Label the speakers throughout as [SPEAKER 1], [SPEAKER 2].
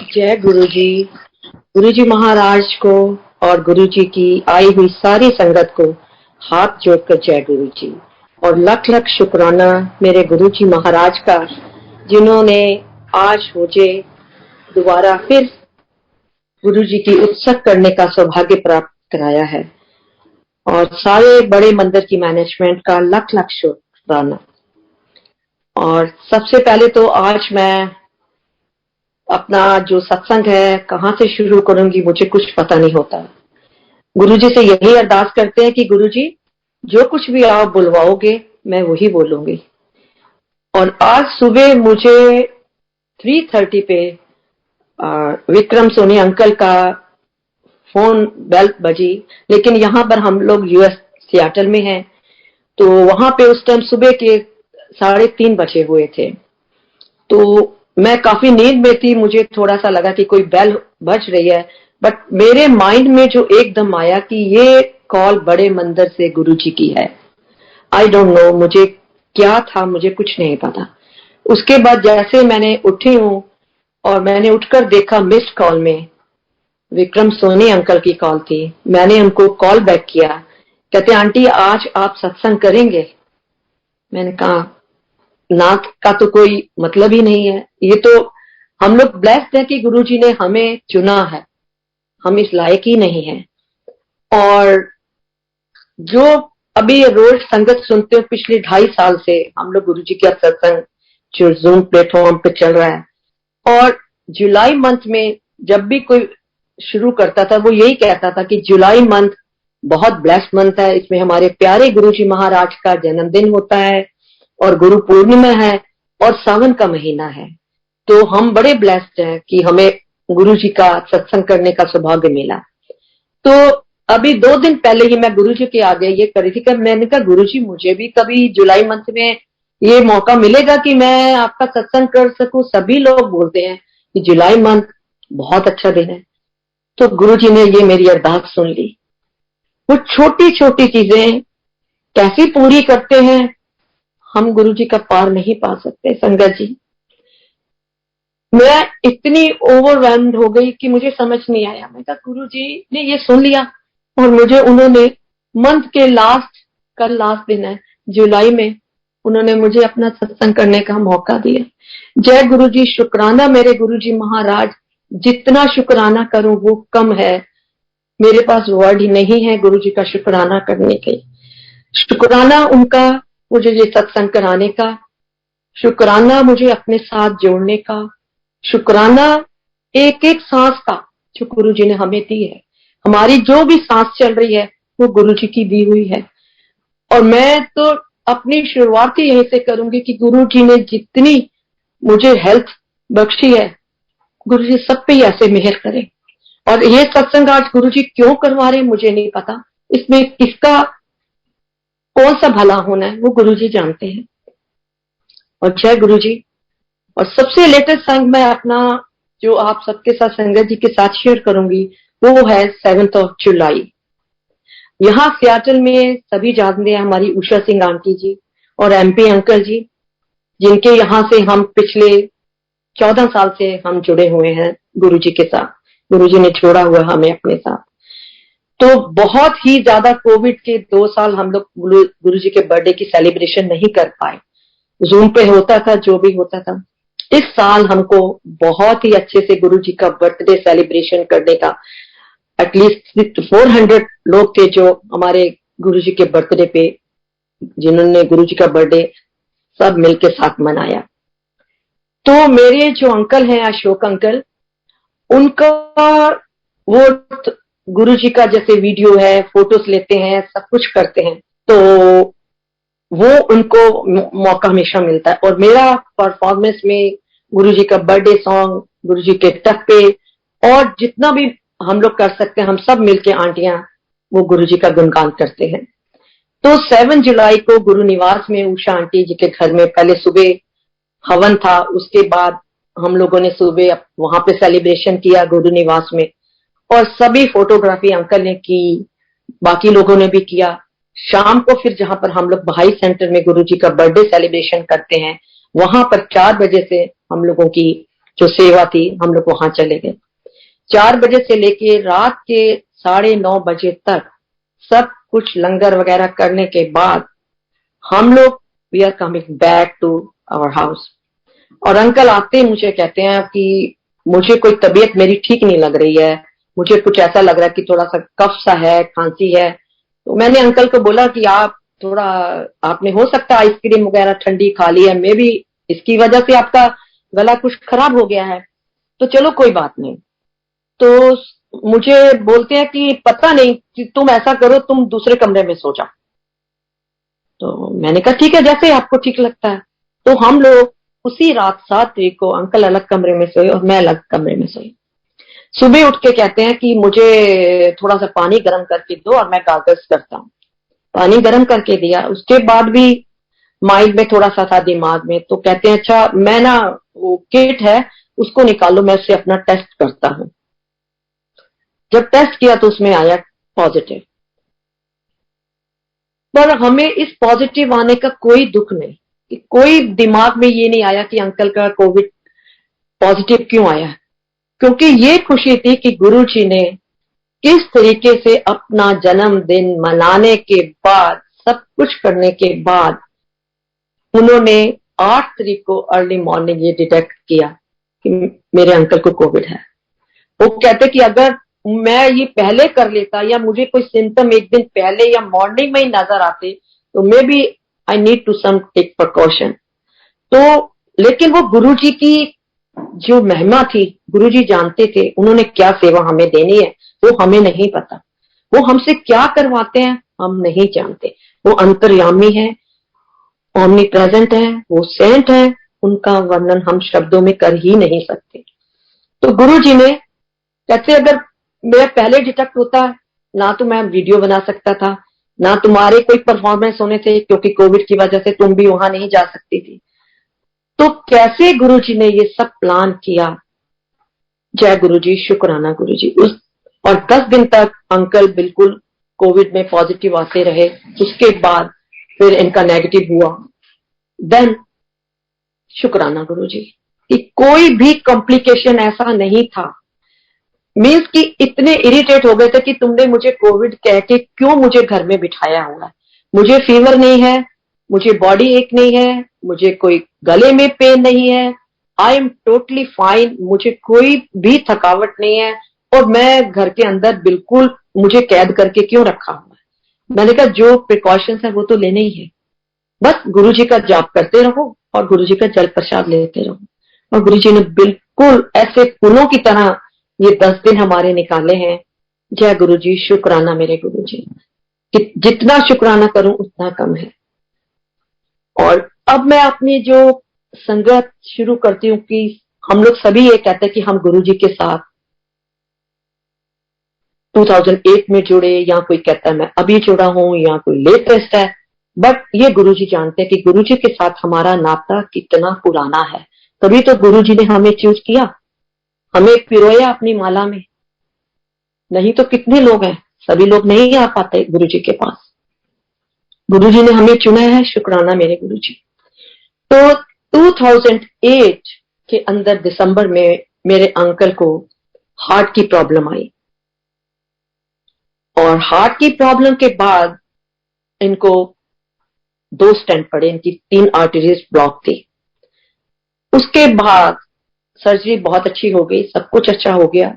[SPEAKER 1] जय गुरु जी महाराज को और गुरु जी की आई हुई सारी संगत को हाथ जोड़कर जय गुरु जी। और लख लख शुक्राना मेरे गुरु जी महाराज का, जिन्होंने आज मुझे दोबारा फिर गुरु जी की उत्सव करने का सौभाग्य प्राप्त कराया है। और सारे बड़े मंदिर की मैनेजमेंट का लख लख शुक्राना। और सबसे पहले तो आज मैं अपना जो सत्संग है कहाँ से शुरू करूंगी, मुझे कुछ पता नहीं होता। गुरुजी से यही अरदास करते हैं कि गुरुजी जो कुछ भी आप बुलवाओगे मैं वही बोलूंगी। और आज सुबह मुझे 3:30 पे विक्रम सोनी अंकल का फोन बेल बजी, लेकिन यहाँ पर हम लोग यूएस सियाटल में हैं, तो वहां पे उस टाइम सुबह के 3:30 बजे हुए थे। तो मैं काफी नींद में थी, मुझे थोड़ा सा लगा कि कोई बेल बज रही है, बट मेरे माइंड में जो एकदम आया कि ये कॉल बड़े मंदिर से गुरुजी की है। आई डोंट नो मुझे क्या था, मुझे कुछ नहीं पता। उसके बाद जैसे मैंने उठी हूं और मैंने उठकर देखा मिस्ड कॉल में विक्रम सोनी अंकल की कॉल थी। मैंने उनको कॉल बैक किया, कहते आंटी आज आप सत्संग करेंगे। मैंने कहा ना का तो कोई मतलब ही नहीं है, ये तो हम लोग ब्लेस्ड हैं कि गुरुजी ने हमें चुना है, हम इस लायक ही नहीं है। और जो अभी रोज संगत सुनते हो पिछले 2.5 साल से हम लोग गुरुजी का सत्संग जो जूम प्लेटफॉर्म पे चल रहा है, और जुलाई मंथ में जब भी कोई शुरू करता था वो यही कहता था कि जुलाई मंथ बहुत ब्लेस्ड मंथ है, इसमें हमारे प्यारे गुरुजी महाराज का जन्मदिन होता है और गुरु पूर्णिमा है और सावन का महीना है। तो हम बड़े ब्लेस्ड हैं कि हमें गुरुजी का सत्संग करने का सौभाग्य मिला। तो अभी 2 दिन पहले ही मैं गुरुजी के आगे ये करी थी कि मैंने कहा गुरुजी मुझे भी कभी जुलाई मंथ में ये मौका मिलेगा कि मैं आपका सत्संग कर सकूं। सभी लोग बोलते हैं कि जुलाई मंथ बहुत अच्छा दिन है। तो गुरुजी ने ये मेरी अरदास सुन ली। वो छोटी छोटी चीजें कैसे पूरी करते हैं, हम गुरुजी का पार नहीं पा सकते। संगत जी, मैं इतनी ओवरवेल्म्ड हो गई कि मुझे समझ नहीं आया। मैं कहा गुरुजी ने ये सुन लिया और मुझे उन्होंने मंथ के कल लास्ट दिन है जुलाई में, उन्होंने मुझे अपना सत्संग करने का मौका दिया। जय गुरुजी, शुक्राना मेरे गुरुजी महाराज। जितना शुक्राना करूं वो कम है, मेरे पास वर्ड ही नहीं है गुरुजी का शुक्राना करने के। शुक्राना उनका मुझे ये सत्संग कराने का, शुक्राना मुझे अपने साथ जोड़ने का, शुक्राना एक एक सांस का जो गुरुजी ने हमें दी है। हमारी जो भी सांस चल रही है वो गुरुजी की दी हुई है। और मैं तो अपनी शुरुआत ही यहीं से करूंगी कि गुरुजी ने जितनी मुझे हेल्थ बख्शी है, गुरुजी सब पे ऐसे मेहर करें। और ये सत्संग आज गुरुजी क्यों करवा रहे मुझे नहीं पता, इसमें किसका कौन सा भला होना है वो गुरुजी जानते हैं। और जय गुरुजी। और सबसे लेटेस्ट संग मैं अपना जो आप सबके साथ संगत जी के साथ शेयर करूंगी वो है 7 जुलाई। यहाँ सियाटल में सभी जानते हैं हमारी उषा सिंह आंटी जी और एमपी अंकल जी, जिनके यहाँ से हम पिछले 14 साल से हम जुड़े हुए हैं गुरुजी के साथ। गुरुजी ने छोड़ा हुआ हमें अपने साथ। तो बहुत ही ज्यादा कोविड के 2 साल हम लोग गुरुजी के बर्थडे की सेलिब्रेशन नहीं कर पाए, जूम पे होता था जो भी होता था। इस साल हमको बहुत ही अच्छे से गुरुजी का बर्थडे सेलिब्रेशन करने का, एटलीस्ट 400 लोग थे जो हमारे गुरुजी के बर्थडे पे, जिन्होंने गुरुजी का बर्थडे सब मिलके साथ मनाया। तो मेरे जो अंकल हैं अशोक अंकल, उनका वो गुरुजी का जैसे वीडियो है, फोटोज लेते हैं, सब कुछ करते हैं, तो वो उनको मौका हमेशा मिलता है। और मेरा परफॉर्मेंस में गुरुजी का बर्थडे सॉन्ग, गुरुजी के टप्पे और जितना भी हम लोग कर सकते हैं, हम सब मिलके आंटियां वो गुरुजी का गुणगान करते हैं। तो 7 जुलाई को गुरु निवास में उषा आंटी जी के घर में पहले सुबह हवन था, उसके बाद हम लोगों ने सुबह वहां पे सेलिब्रेशन किया गुरु निवास में, और सभी फोटोग्राफी अंकल ने की, बाकी लोगों ने भी किया। शाम को फिर जहां पर हम लोग भाई सेंटर में गुरुजी का बर्थडे सेलिब्रेशन करते हैं, वहां पर 4 बजे से हम लोगों की जो सेवा थी, हम लोग वहां चले गए। 4 बजे से लेके रात के 9:30 बजे तक सब कुछ लंगर वगैरह करने के बाद हम लोग we are coming back to our house. और अंकल आते ही मुझे कहते हैं कि मुझे कोई तबीयत मेरी ठीक नहीं लग रही है, मुझे कुछ ऐसा लग रहा है कि थोड़ा सा कफ सा है, खांसी है। तो मैंने अंकल को बोला कि आप थोड़ा, आपने हो सकता है आइसक्रीम वगैरह ठंडी खा ली है, मे बी इसकी वजह से आपका गला कुछ खराब हो गया है, तो चलो कोई बात नहीं। तो मुझे बोलते हैं कि पता नहीं कि तुम ऐसा करो, तुम दूसरे कमरे में सो जाओ। तो मैंने कहा ठीक है, जैसे आपको ठीक लगता है। तो हम लोग उसी रात 7 तारीख को अंकल अलग कमरे में सोए और मैं अलग कमरे में सोई। सुबह उठ के कहते हैं कि मुझे थोड़ा सा पानी गर्म करके दो और मैं गागल्स करता हूँ। पानी गर्म करके दिया, उसके बाद भी माइंड में थोड़ा सा था दिमाग में, तो कहते हैं अच्छा मैं ना वो किट है उसको निकालो, मैं उससे अपना टेस्ट करता हूँ। जब टेस्ट किया तो उसमें आया पॉजिटिव। पर हमें इस पॉजिटिव आने का कोई दुख नहीं, कि कोई दिमाग में ये नहीं आया कि अंकल का कोविड पॉजिटिव क्यों आया, क्योंकि ये खुशी थी कि गुरुजी ने किस तरीके से अपना जन्मदिन मनाने के बाद, सब कुछ करने के बाद, उन्होंने 8 तारीख को अर्ली मॉर्निंग ये डिटेक्ट किया कि मेरे अंकल को कोविड है। वो कहते कि अगर मैं ये पहले कर लेता या मुझे कोई सिम्टम एक दिन पहले या मॉर्निंग में ही नजर आते तो maybe I need to some take precaution. तो लेकिन वो गुरुजी की जो महिमा थी, गुरुजी जानते थे उन्होंने क्या सेवा हमें देनी है, वो हमें नहीं पता। वो हमसे क्या करवाते हैं हम नहीं जानते। वो अंतर्यामी है, ओमनी प्रेजेंट है, वो सेंट है, उनका वर्णन हम शब्दों में कर ही नहीं सकते। तो गुरुजी ने कहते अगर मैं पहले डिटेक्ट होता ना तो मैं वीडियो बना सकता था, ना तुम्हारे कोई परफॉर्मेंस होने थे, क्योंकि कोविड की वजह से तुम भी वहां नहीं जा सकती थी। तो कैसे गुरुजी ने ये सब प्लान किया। जय गुरुजी, शुक्राना गुरुजी। और 10 दिन तक अंकल बिल्कुल कोविड में पॉजिटिव आते रहे, उसके बाद फिर इनका नेगेटिव हुआ। देन शुक्राना गुरुजी कि कोई भी कॉम्प्लिकेशन ऐसा नहीं था। मीन्स कि इतने इरिटेट हो गए थे कि तुमने मुझे कोविड कह के क्यों मुझे घर में बिठाया हुआ है। मुझे फीवर नहीं है, मुझे बॉडी एक नहीं है, मुझे कोई गले में पेन नहीं है, आई एम टोटली फाइन, मुझे कोई भी थकावट नहीं है, और मैं घर के अंदर बिल्कुल मुझे कैद करके क्यों रखा हुआ है। मैंने कहा जो प्रिकॉशंस है वो तो लेने ही है, बस गुरुजी का जाप करते रहो और गुरुजी का जल प्रसाद लेते रहो। और गुरुजी ने बिल्कुल ऐसे फूलों की तरह ये 10 दिन हमारे निकाले हैं। जय गुरुजी, शुक्राना मेरे गुरुजी, कि जितना शुक्राना करूं उतना कम है। और अब मैं अपनी जो संगत शुरू करती हूँ कि हम लोग सभी ये कहते हैं कि हम गुरुजी के साथ 2008 में जुड़े, या कोई कहता है मैं अभी जुड़ा हूं, या कोई लेटेस्ट है, बट ये गुरुजी जानते हैं कि गुरुजी के साथ हमारा नाता कितना पुराना है। तभी तो गुरुजी ने हमें चूज किया, हमें पिरोया अपनी माला में। नहीं तो कितने लोग हैं, सभी लोग नहीं आ पाते गुरुजी के पास। गुरुजी ने हमें चुना है, शुक्राना मेरे गुरुजी। तो 2008 के अंदर दिसंबर में मेरे अंकल को हार्ट की प्रॉब्लम आई, और हार्ट की प्रॉब्लम के बाद इनको 2 स्टेंट पड़े, इनकी 3 आर्टरीज ब्लॉक थी। उसके बाद सर्जरी बहुत अच्छी हो गई, सब कुछ अच्छा हो गया,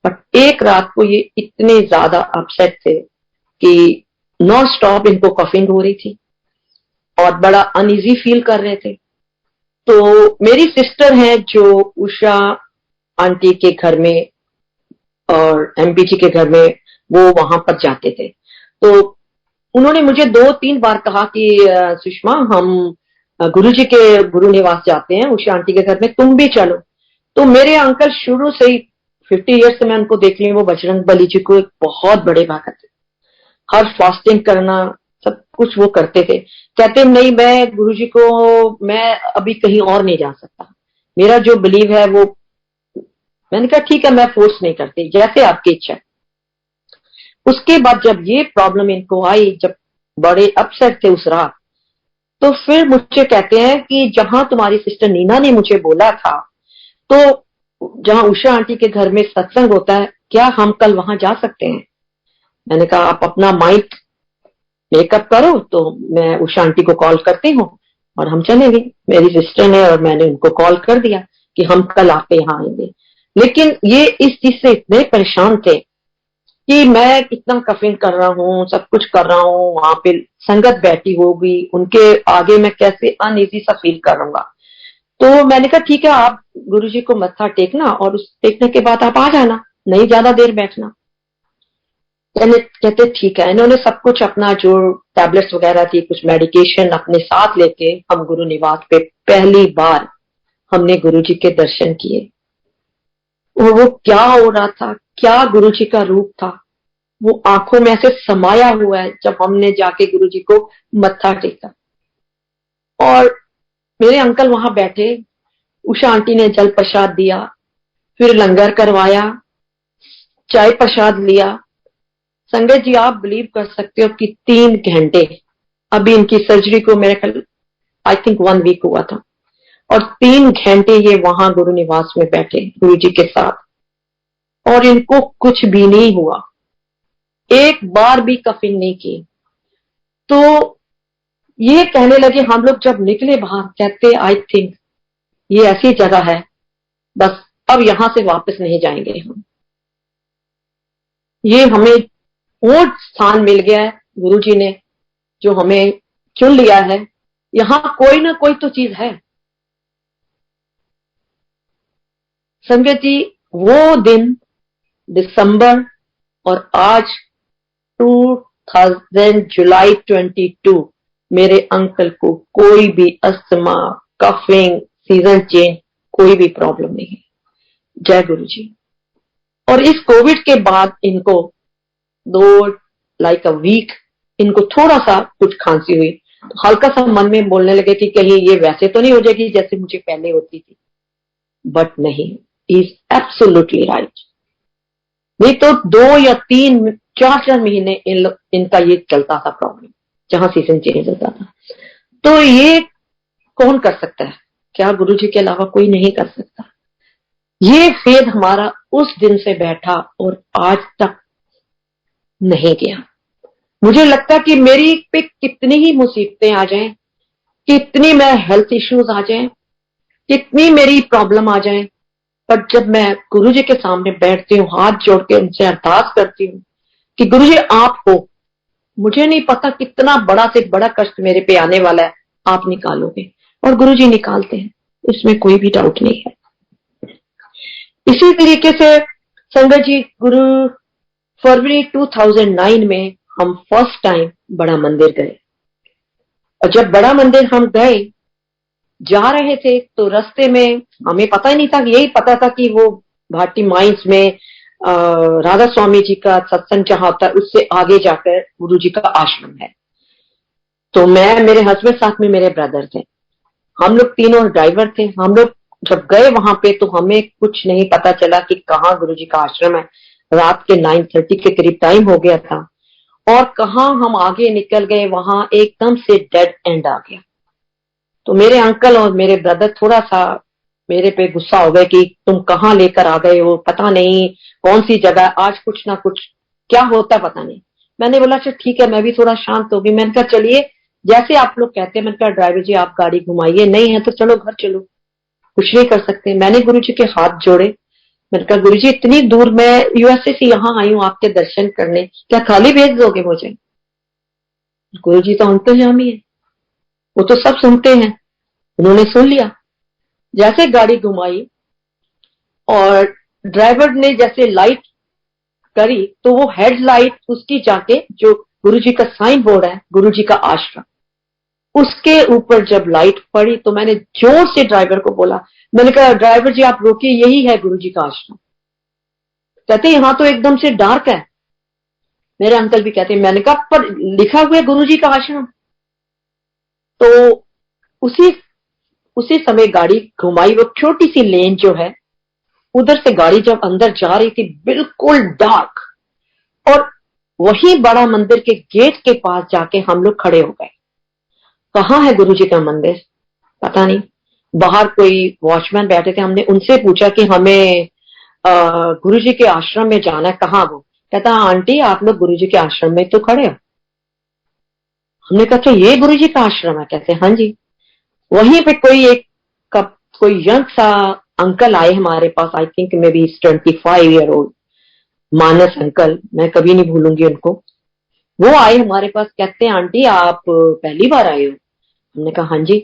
[SPEAKER 1] बट एक रात को ये इतने ज्यादा अपसेट थे कि नॉन स्टॉप इनको कफिंग हो रही थी और बड़ा अनइजी फील कर रहे थे। तो मेरी सिस्टर है जो उषा आंटी के घर में और एमपीजी के घर में, वो वहां पर जाते थे। तो उन्होंने मुझे 2-3 बार कहा कि सुषमा हम गुरुजी के गुरु निवास जाते हैं उषा आंटी के घर में, तुम भी चलो। तो मेरे अंकल शुरू से ही 50 ईयर्स से मैं उनको देख रही हूँ, वो बजरंग बली जी को एक बहुत बड़े भक्त थे, हर फास्टिंग करना सब कुछ वो करते थे। कहते नहीं मैं गुरुजी को, मैं अभी कहीं और नहीं जा सकता, मेरा जो बिलीव है वो। मैंने कहा ठीक है, मैं फोर्स नहीं करती, जैसे आपकी इच्छा। उसके बाद जब ये प्रॉब्लम इनको आई, जब बड़े अपसेट थे उस रात, तो फिर मुझे कहते हैं कि जहां तुम्हारी सिस्टर नीना ने मुझे बोला था, तो जहाँ उषा आंटी के घर में सत्संग होता है, क्या हम कल वहां जा सकते हैं? मैंने कहा आप अपना माइक मेकअप करो तो मैं उषा आंटी को कॉल करती हूँ और हम चलेंगे। मेरी सिस्टर ने और मैंने उनको कॉल कर दिया कि हम कल आपके यहाँ आएंगे। लेकिन ये इस चीज से इतने परेशान थे कि मैं कितना कफिन कर रहा हूँ, सब कुछ कर रहा हूँ, वहां पे संगत बैठी होगी, उनके आगे मैं कैसे अनईजी सा फील करूंगा। तो मैंने कहा ठीक है, आप गुरुजी को मत्था टेकना और उस टेकने के बाद आप आ जाना, नहीं ज्यादा देर बैठना। कहते ठीक है। इन्होंने सब कुछ अपना जो टैबलेट्स वगैरह थी, कुछ मेडिकेशन अपने साथ लेके हम गुरु निवास पे पहली बार हमने गुरुजी के दर्शन किए। और वो क्या हो रहा था, क्या गुरुजी का रूप था, वो आंखों में ऐसे समाया हुआ है जब हमने जाके गुरुजी को मत्था टेका। और मेरे अंकल वहां बैठे, उषा आंटी ने जल प्रसाद दिया, फिर लंगर करवाया, चाय प्रसाद लिया। संगत जी आप बिलीव कर सकते हो कि 3 घंटे, अभी इनकी सर्जरी को मेरे ख्याल आई थिंक 1 वीक हुआ था, और 3 घंटे ये वहां गुरु निवास में बैठे गुरु जी के साथ और इनको कुछ भी नहीं हुआ, एक बार भी कफिंग नहीं की। तो ये कहने लगे हम लोग जब निकले बाहर, कहते आई थिंक ये ऐसी जगह है, बस अब यहां से वापस नहीं जाएंगे हम। ये हमें वो स्थान मिल गया है, गुरुजी ने जो हमें चुन लिया है। यहां कोई ना कोई तो चीज है। संगत जी वो दिन दिसंबर और आज 2000 जुलाई 22, मेरे अंकल को कोई भी अस्थमा, कफिंग, सीजन चेंज, कोई भी प्रॉब्लम नहीं है। जय गुरु जी। और इस कोविड के बाद इनको 2 वीक इनको थोड़ा सा कुछ खांसी हुई, तो हल्का सा मन में बोलने लगे कि कहीं ये वैसे तो नहीं हो जाएगी जैसे मुझे पहले होती थी, बट नहीं, इज एब्सोल्युटली राइट। नहीं तो 2 या 3 4 महीने इनका ये चलता था प्रॉब्लम, जहां सीजन चेंज होता था। तो ये कौन कर सकता है? क्या गुरु जी के अलावा कोई नहीं कर सकता। ये फेद हमारा उस दिन से बैठा और आज तक नहीं गया। मुझे लगता कि मेरी पे कितनी ही मुसीबतें आ जाएं, कितनी मैं हेल्थ इश्यूज आ जाएं, कितनी मेरी प्रॉब्लम आ जाएं, पर जब मैं गुरु जी के सामने बैठती हूँ, हाथ जोड़ के उनसे अरदास करती हूँ कि गुरु जी आप हो, मुझे नहीं पता कितना बड़ा से बड़ा कष्ट मेरे पे आने वाला है, आप निकालोगे, और गुरु जी निकालते हैं, इसमें कोई भी डाउट नहीं है। इसी तरीके से संगत जी गुरु फरवरी 2009 में हम फर्स्ट टाइम बड़ा मंदिर गए। और जब बड़ा मंदिर हम गए, जा रहे थे तो रास्ते में हमें पता ही नहीं था, यही पता था कि वो भाटी माइंस में राधा स्वामी जी का सत्संग जहां होता है उससे आगे जाकर गुरु जी का आश्रम है। तो मैं, मेरे हस्बैंड, साथ में मेरे ब्रदर थे, हम लोग तीनों ड्राइवर थे। हम लोग जब गए वहां पे तो हमें कुछ नहीं पता चला कि कहाँ गुरु जी का आश्रम है। रात के 9:30 के करीब टाइम हो गया था और कहाँ हम आगे निकल गए, वहां एकदम से डेड एंड आ गया। तो मेरे अंकल और मेरे ब्रदर थोड़ा सा मेरे पे गुस्सा हो गए कि तुम कहाँ लेकर आ गए हो, पता नहीं कौन सी जगह, आज कुछ ना कुछ क्या होता पता नहीं। मैंने बोला अच्छा ठीक है, मैं भी थोड़ा शांत हो गई। मैंने कहा चलिए जैसे आप लोग कहते हैं। मैंने कहा ड्राइवर जी आप गाड़ी घुमाइए, नहीं है तो चलो घर चलो, कुछ नहीं कर सकते। मैंने गुरु जी के हाथ जोड़े, मैंने कहा गुरु जी इतनी दूर मैं यूएसए से यहाँ आई हूँ आपके दर्शन करने, क्या खाली भेज दोगे मुझे? गुरु जी तो अंतर्यामी है, वो तो सब सुनते हैं। उन्होंने सुन लिया। जैसे गाड़ी घुमाई और ड्राइवर ने जैसे लाइट करी तो वो हेडलाइट उसकी जाके, जो गुरुजी का साइन बोर्ड है गुरुजी का आश्रम, उसके ऊपर जब लाइट पड़ी तो मैंने जोर से ड्राइवर को बोला, मैंने कहा ड्राइवर जी आप रोकिए, यही है गुरुजी का आश्रम। कहते यहां तो एकदम से डार्क है। मेरे अंकल भी कहते, मैंने कहा पर लिखा हुआ है गुरुजी का आश्रम। तो उसी उसी समय गाड़ी घुमाई, वो छोटी सी लेन जो है उधर से गाड़ी जब अंदर जा रही थी, बिल्कुल डार्क, और वही बड़ा मंदिर के गेट के पास जाके हम लोग खड़े हो गए। कहाँ है गुरुजी का मंदिर? पता नहीं। बाहर कोई वॉचमैन बैठे थे, हमने उनसे पूछा कि हमें गुरुजी के आश्रम में जाना है, कहाँ? वो कहता आंटी आप लोग गुरुजी के आश्रम में तो खड़े हो। हमने कहा तो ये गुरुजी का आश्रम है? कहते हाँ जी। वहीं पे कोई यंग सा अंकल आए हमारे पास, I think may be 25 year old, Manas uncle, मैं कभी नहीं भूलूंगी उनको। वो आए हमारे पास, कहते हैं आंटी आप पहली बार आए हो? हमने कहा हाँ जी।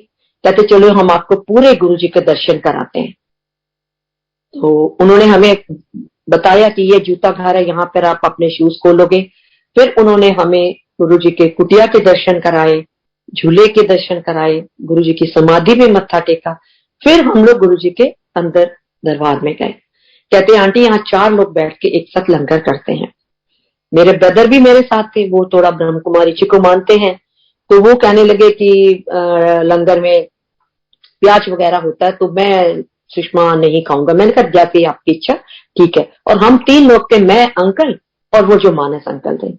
[SPEAKER 1] कहते चलो हम आपको पूरे गुरुजी के दर्शन कराते हैं। तो उन्होंने हमें बताया कि ये जूता घर है, यहाँ पर आप अपने शूज खोलोगे। फिर उन्होंने हमें गुरुजी के कुटिया के दर्शन कराए, झूले के दर्शन कराए, गुरुजी की समाधि में मत्था टेका। फिर हम लोग गुरुजी के अंदर दरबार में गए। कहते आंटी यहाँ 4 लोग बैठ के एक साथ लंगर करते हैं। मेरे ब्रदर भी मेरे साथ थे, वो थोड़ा ब्रह्म कुमारी जी को मानते हैं, तो वो कहने लगे कि लंगर में प्याज वगैरह होता है तो मैं सुषमा नहीं खाऊंगा। मैंने कहा जैसे आपकी इच्छा, ठीक है। और हम 3 लोग थे, मैं, अंकल और वो जो मानस अंकल थे।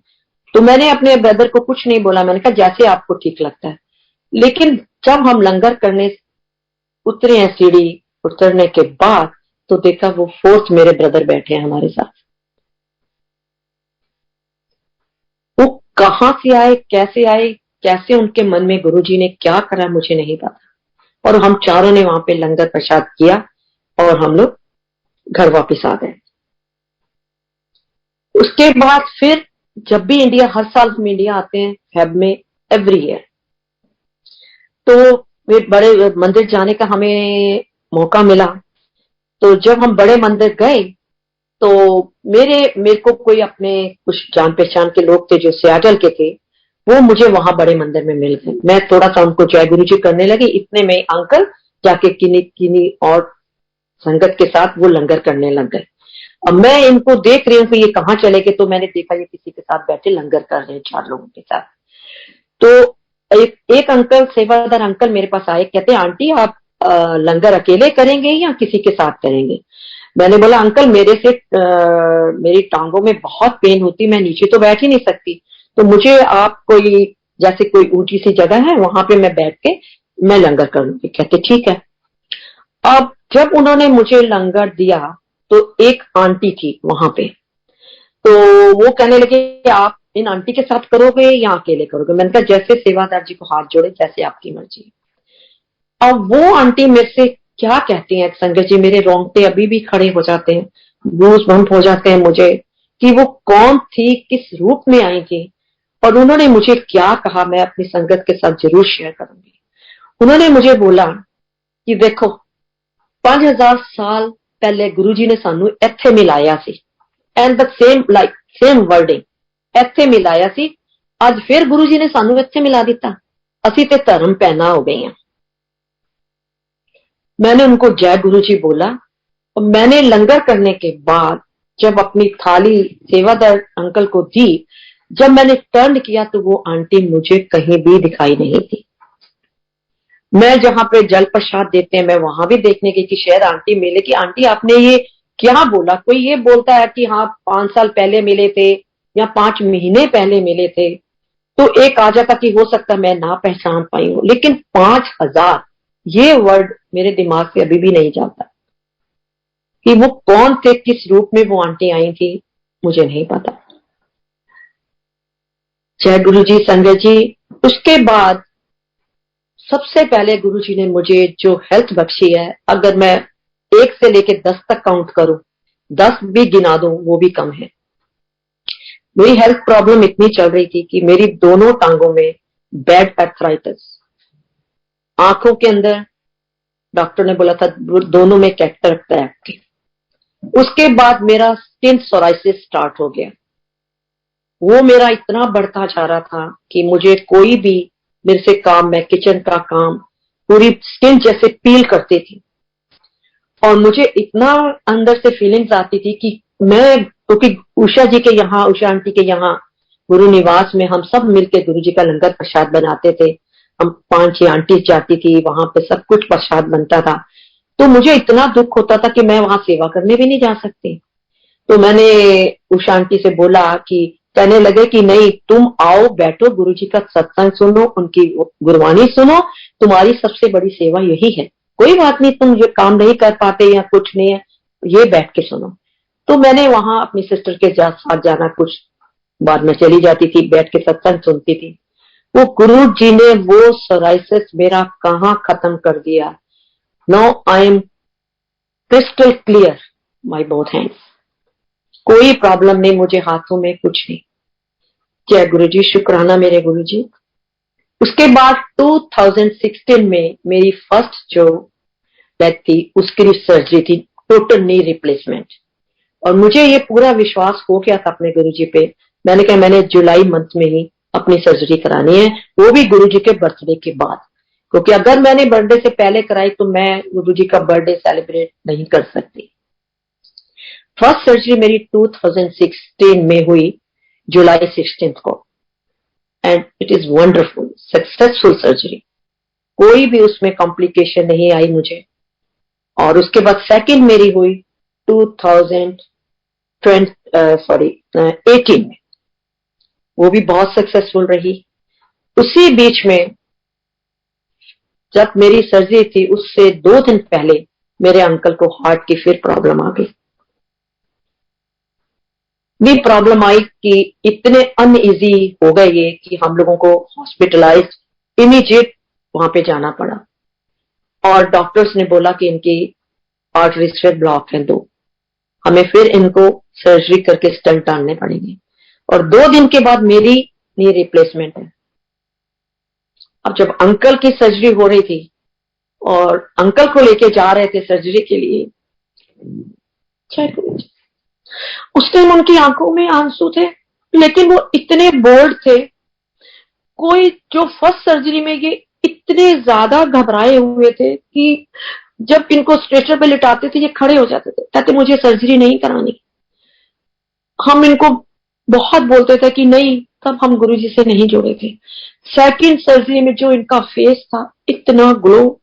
[SPEAKER 1] तो मैंने अपने ब्रदर को कुछ नहीं बोला, मैंने कहा जैसे आपको ठीक लगता है। लेकिन जब हम लंगर करने उतरे हैं, सीढ़ी उतरने के बाद, तो देखा वो 4th मेरे ब्रदर बैठे हैं हमारे साथ। वो कहां से आए, कैसे उनके मन में गुरुजी ने क्या करा मुझे नहीं पता। और हम चारों ने वहां पे लंगर प्रसाद किया और हम लोग घर वापस आ गए। उसके बाद फिर जब भी इंडिया, हर साल हम इंडिया आते हैं फेब में, एवरी ईयर, तो बड़े मंदिर जाने का हमें मौका मिला। तो जब हम बड़े मंदिर गए तो मेरे को कोई अपने कुछ जान पहचान के लोग थे जो सियाटल के थे, वो मुझे वहां बड़े मंदिर में मिल गए। मैं थोड़ा सा उनको जय गुरु जी करने लगी, इतने में अंकल जाके किन्हीं और संगत के साथ वो लंगर करने लग गए। अब मैं इनको देख रही हूँ कि ये कहाँ चले गए, तो मैंने देखा ये किसी के साथ बैठे लंगर कर रहे हैं 4 लोगों के साथ। तो एक अंकल, सेवादार अंकल मेरे पास आए, कहते आंटी आप लंगर अकेले करेंगे या किसी के साथ करेंगे? मैंने बोला अंकल मेरी टांगों में बहुत पेन होती, मैं नीचे तो बैठ ही नहीं सकती, तो मुझे आप जैसे कोई ऊंची सी जगह है वहां पे मैं बैठ के मैं लंगर करूंगी। कहते ठीक है। अब जब उन्होंने मुझे लंगर दिया तो एक आंटी थी वहां पे, तो वो कहने लगे आप इन आंटी के साथ करोगे या अकेले करोगे? मैंने कहा जैसे सेवादार जी को हाथ जोड़े, जैसे आपकी मर्जी। अब वो आंटी मेरे से क्या कहती हैं संगत जी, मेरे रोंगटे अभी भी खड़े हो जाते हैं, गूज बम्प हो जाते हैं मुझे, कि वो कौन थी, किस रूप में आई थी और उन्होंने मुझे क्या कहा, मैं अपनी संगत के साथ जरूर शेयर करूंगी। उन्होंने मुझे बोला कि देखो 5000 साल पहले गुरुजी ने सानू इत्थे मिलाया सी, एंड द सेम वर्डिंग, इत्थे मिलाया सी, अज फिर गुरुजी ने सानू इत्थे मिला दिता, असी ते धर्म पैना हो गए हैं। मैंने उनको जय गुरुजी बोला और मैंने लंगर करने के बाद जब अपनी थाली सेवादार अंकल को दी, जब मैंने टर्न किया तो वो आंटी मुझे कहीं भी दिखाई नहीं थी। मैं जहां पे जल प्रसाद देते हैं मैं वहां भी देखने की कि शायद आंटी मिले, कि आंटी आपने ये क्या बोला। कोई ये बोलता है कि हाँ 5 साल पहले मिले थे या 5 महीने पहले मिले थे, तो एक आ जाता कि हो सकता मैं ना पहचान पाई हूं, लेकिन 5000 ये वर्ड मेरे दिमाग से अभी भी नहीं जाता कि वो कौन थे, किस रूप में वो आंटी आई थी, मुझे नहीं पता। जय गुरु जी, संगत जी। उसके बाद सबसे पहले गुरुजी ने मुझे जो हेल्थ बख्शी है, अगर मैं 1 से लेके 10 तक काउंट करूं, 10 भी गिना दूं वो भी कम है। मेरी हेल्थ प्रॉब्लम इतनी चल रही थी कि मेरी दोनों टांगों में बैड आर्थराइटिस, आंखों के अंदर डॉक्टर ने बोला था दोनों में कैटरेक्ट है आपके। उसके बाद मेरा स्किन सोराइसिस स्टार्ट हो गया, वो मेरा इतना बढ़ता जा रहा था कि मुझे कोई भी मेरे से काम, मैं किचन का काम पूरी स्किन जैसे पील करती थी और मुझे इतना अंदर से फीलिंग्स आती थी कि मैं, क्योंकि उषा जी के यहाँ, उषा आंटी के यहाँ गुरु निवास में हम सब मिलके गुरु जी का लंगर प्रसाद बनाते थे, हम 5-6 आंटी जाती थी वहां पे, सब कुछ प्रसाद बनता था, तो मुझे इतना दुख होता था कि मैं वहां सेवा करने भी नहीं जा सकती। तो मैंने उषा आंटी से बोला कि, कहने लगे कि नहीं तुम आओ बैठो, गुरुजी का सत्संग सुनो, उनकी गुरबानी सुनो, तुम्हारी सबसे बड़ी सेवा यही है, कोई बात नहीं, तुम ये काम नहीं कर पाते या कुछ नहीं है, ये बैठ के सुनो। तो मैंने वहां अपनी सिस्टर के साथ जाना, कुछ बाद में चली जाती थी, बैठ के सत्संग सुनती थी। वो गुरु जी ने वो सोराइसिस मेरा कहाँ खत्म कर दिया। Now I am crystal clear my both hands, कोई प्रॉब्लम नहीं मुझे, हाथों में कुछ नहीं। जय गुरु जी, शुक्राना मेरे गुरु जी। उसके बाद 2016 में मेरी फर्स्ट जो डेथ थी उसकी सर्जरी थी, टोटल नी रिप्लेसमेंट। और मुझे ये पूरा विश्वास हो गया था अपने गुरु जी पे। मैंने कहा मैंने जुलाई मंथ में ही अपनी सर्जरी करानी है, वो भी गुरु जी के बर्थडे के बाद, क्योंकि अगर मैंने बर्थडे से पहले कराई तो मैं गुरु जी का बर्थडे सेलिब्रेट नहीं कर सकती। फर्स्ट सर्जरी मेरी 2016 में हुई, जुलाई 16 को, and it is wonderful successful surgery, कोई भी उसमें कॉम्प्लिकेशन नहीं आई मुझे। और उसके बाद सेकंड मेरी हुई 2018 में, वो भी बहुत सक्सेसफुल रही। उसी बीच में जब मेरी सर्जरी थी उससे 2 दिन पहले मेरे अंकल को हार्ट की फिर प्रॉब्लम आ गई। भी प्रॉब्लम आई कि इतने अनइजी हो गए ये कि हम लोगों को हॉस्पिटलाइज इमीडिएट वहां पे जाना पड़ा, और डॉक्टर्स ने बोला कि इनकी आर्टरीज पे ब्लॉक है, दो हमें फिर इनको सर्जरी करके स्टंट डालने पड़ेंगे। और 2 दिन के बाद मेरी नी रिप्लेसमेंट है। अब जब अंकल की सर्जरी हो रही थी और अंकल को लेके जा रहे थे सर्जरी के लिए, उस टाइम उनकी आंखों में आंसू थे, लेकिन वो इतने बोल्ड थे। कोई जो फर्स्ट सर्जरी में ये इतने ज्यादा घबराए हुए थे कि जब इनको स्ट्रेचर पे लिटाते थे ये खड़े हो जाते थे, कहते मुझे सर्जरी नहीं करानी। हम इनको बहुत बोलते थे कि नहीं, तब हम गुरुजी से नहीं जुड़े थे। सेकंड सर्जरी में जो इनका फेस था, इतना ग्लो,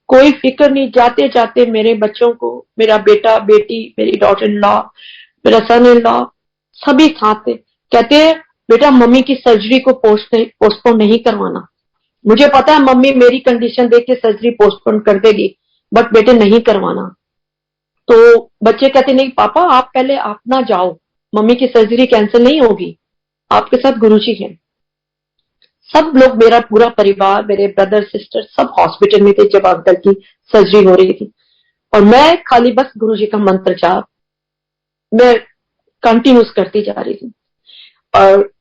[SPEAKER 1] कोई फिक्र नहीं। जाते जाते मेरे बच्चों को, मेरा बेटा बेटी, मेरी डॉटर इन लॉ, मेरा सन इन लॉ, सभी साथ थे। कहते हैं बेटा मम्मी की सर्जरी को पोस्टपोन नहीं करवाना। मुझे पता है मम्मी मेरी कंडीशन देख के सर्जरी पोस्टपोन कर देगी, बट बेटे नहीं करवाना। तो बच्चे कहते नहीं पापा आप पहले आप ना जाओ, मम्मी की सर्जरी कैंसिल नहीं होगी, आपके साथ गुरुजी हैं। सब लोग, मेरा पूरा परिवार, मेरे ब्रदर सिस्टर सब हॉस्पिटल में थे जब अंकल की सर्जरी हो रही थी, और मैं खाली बस गुरुजी का मंत्र जाप मैं कंटिन्यूस करती जा रही थी। और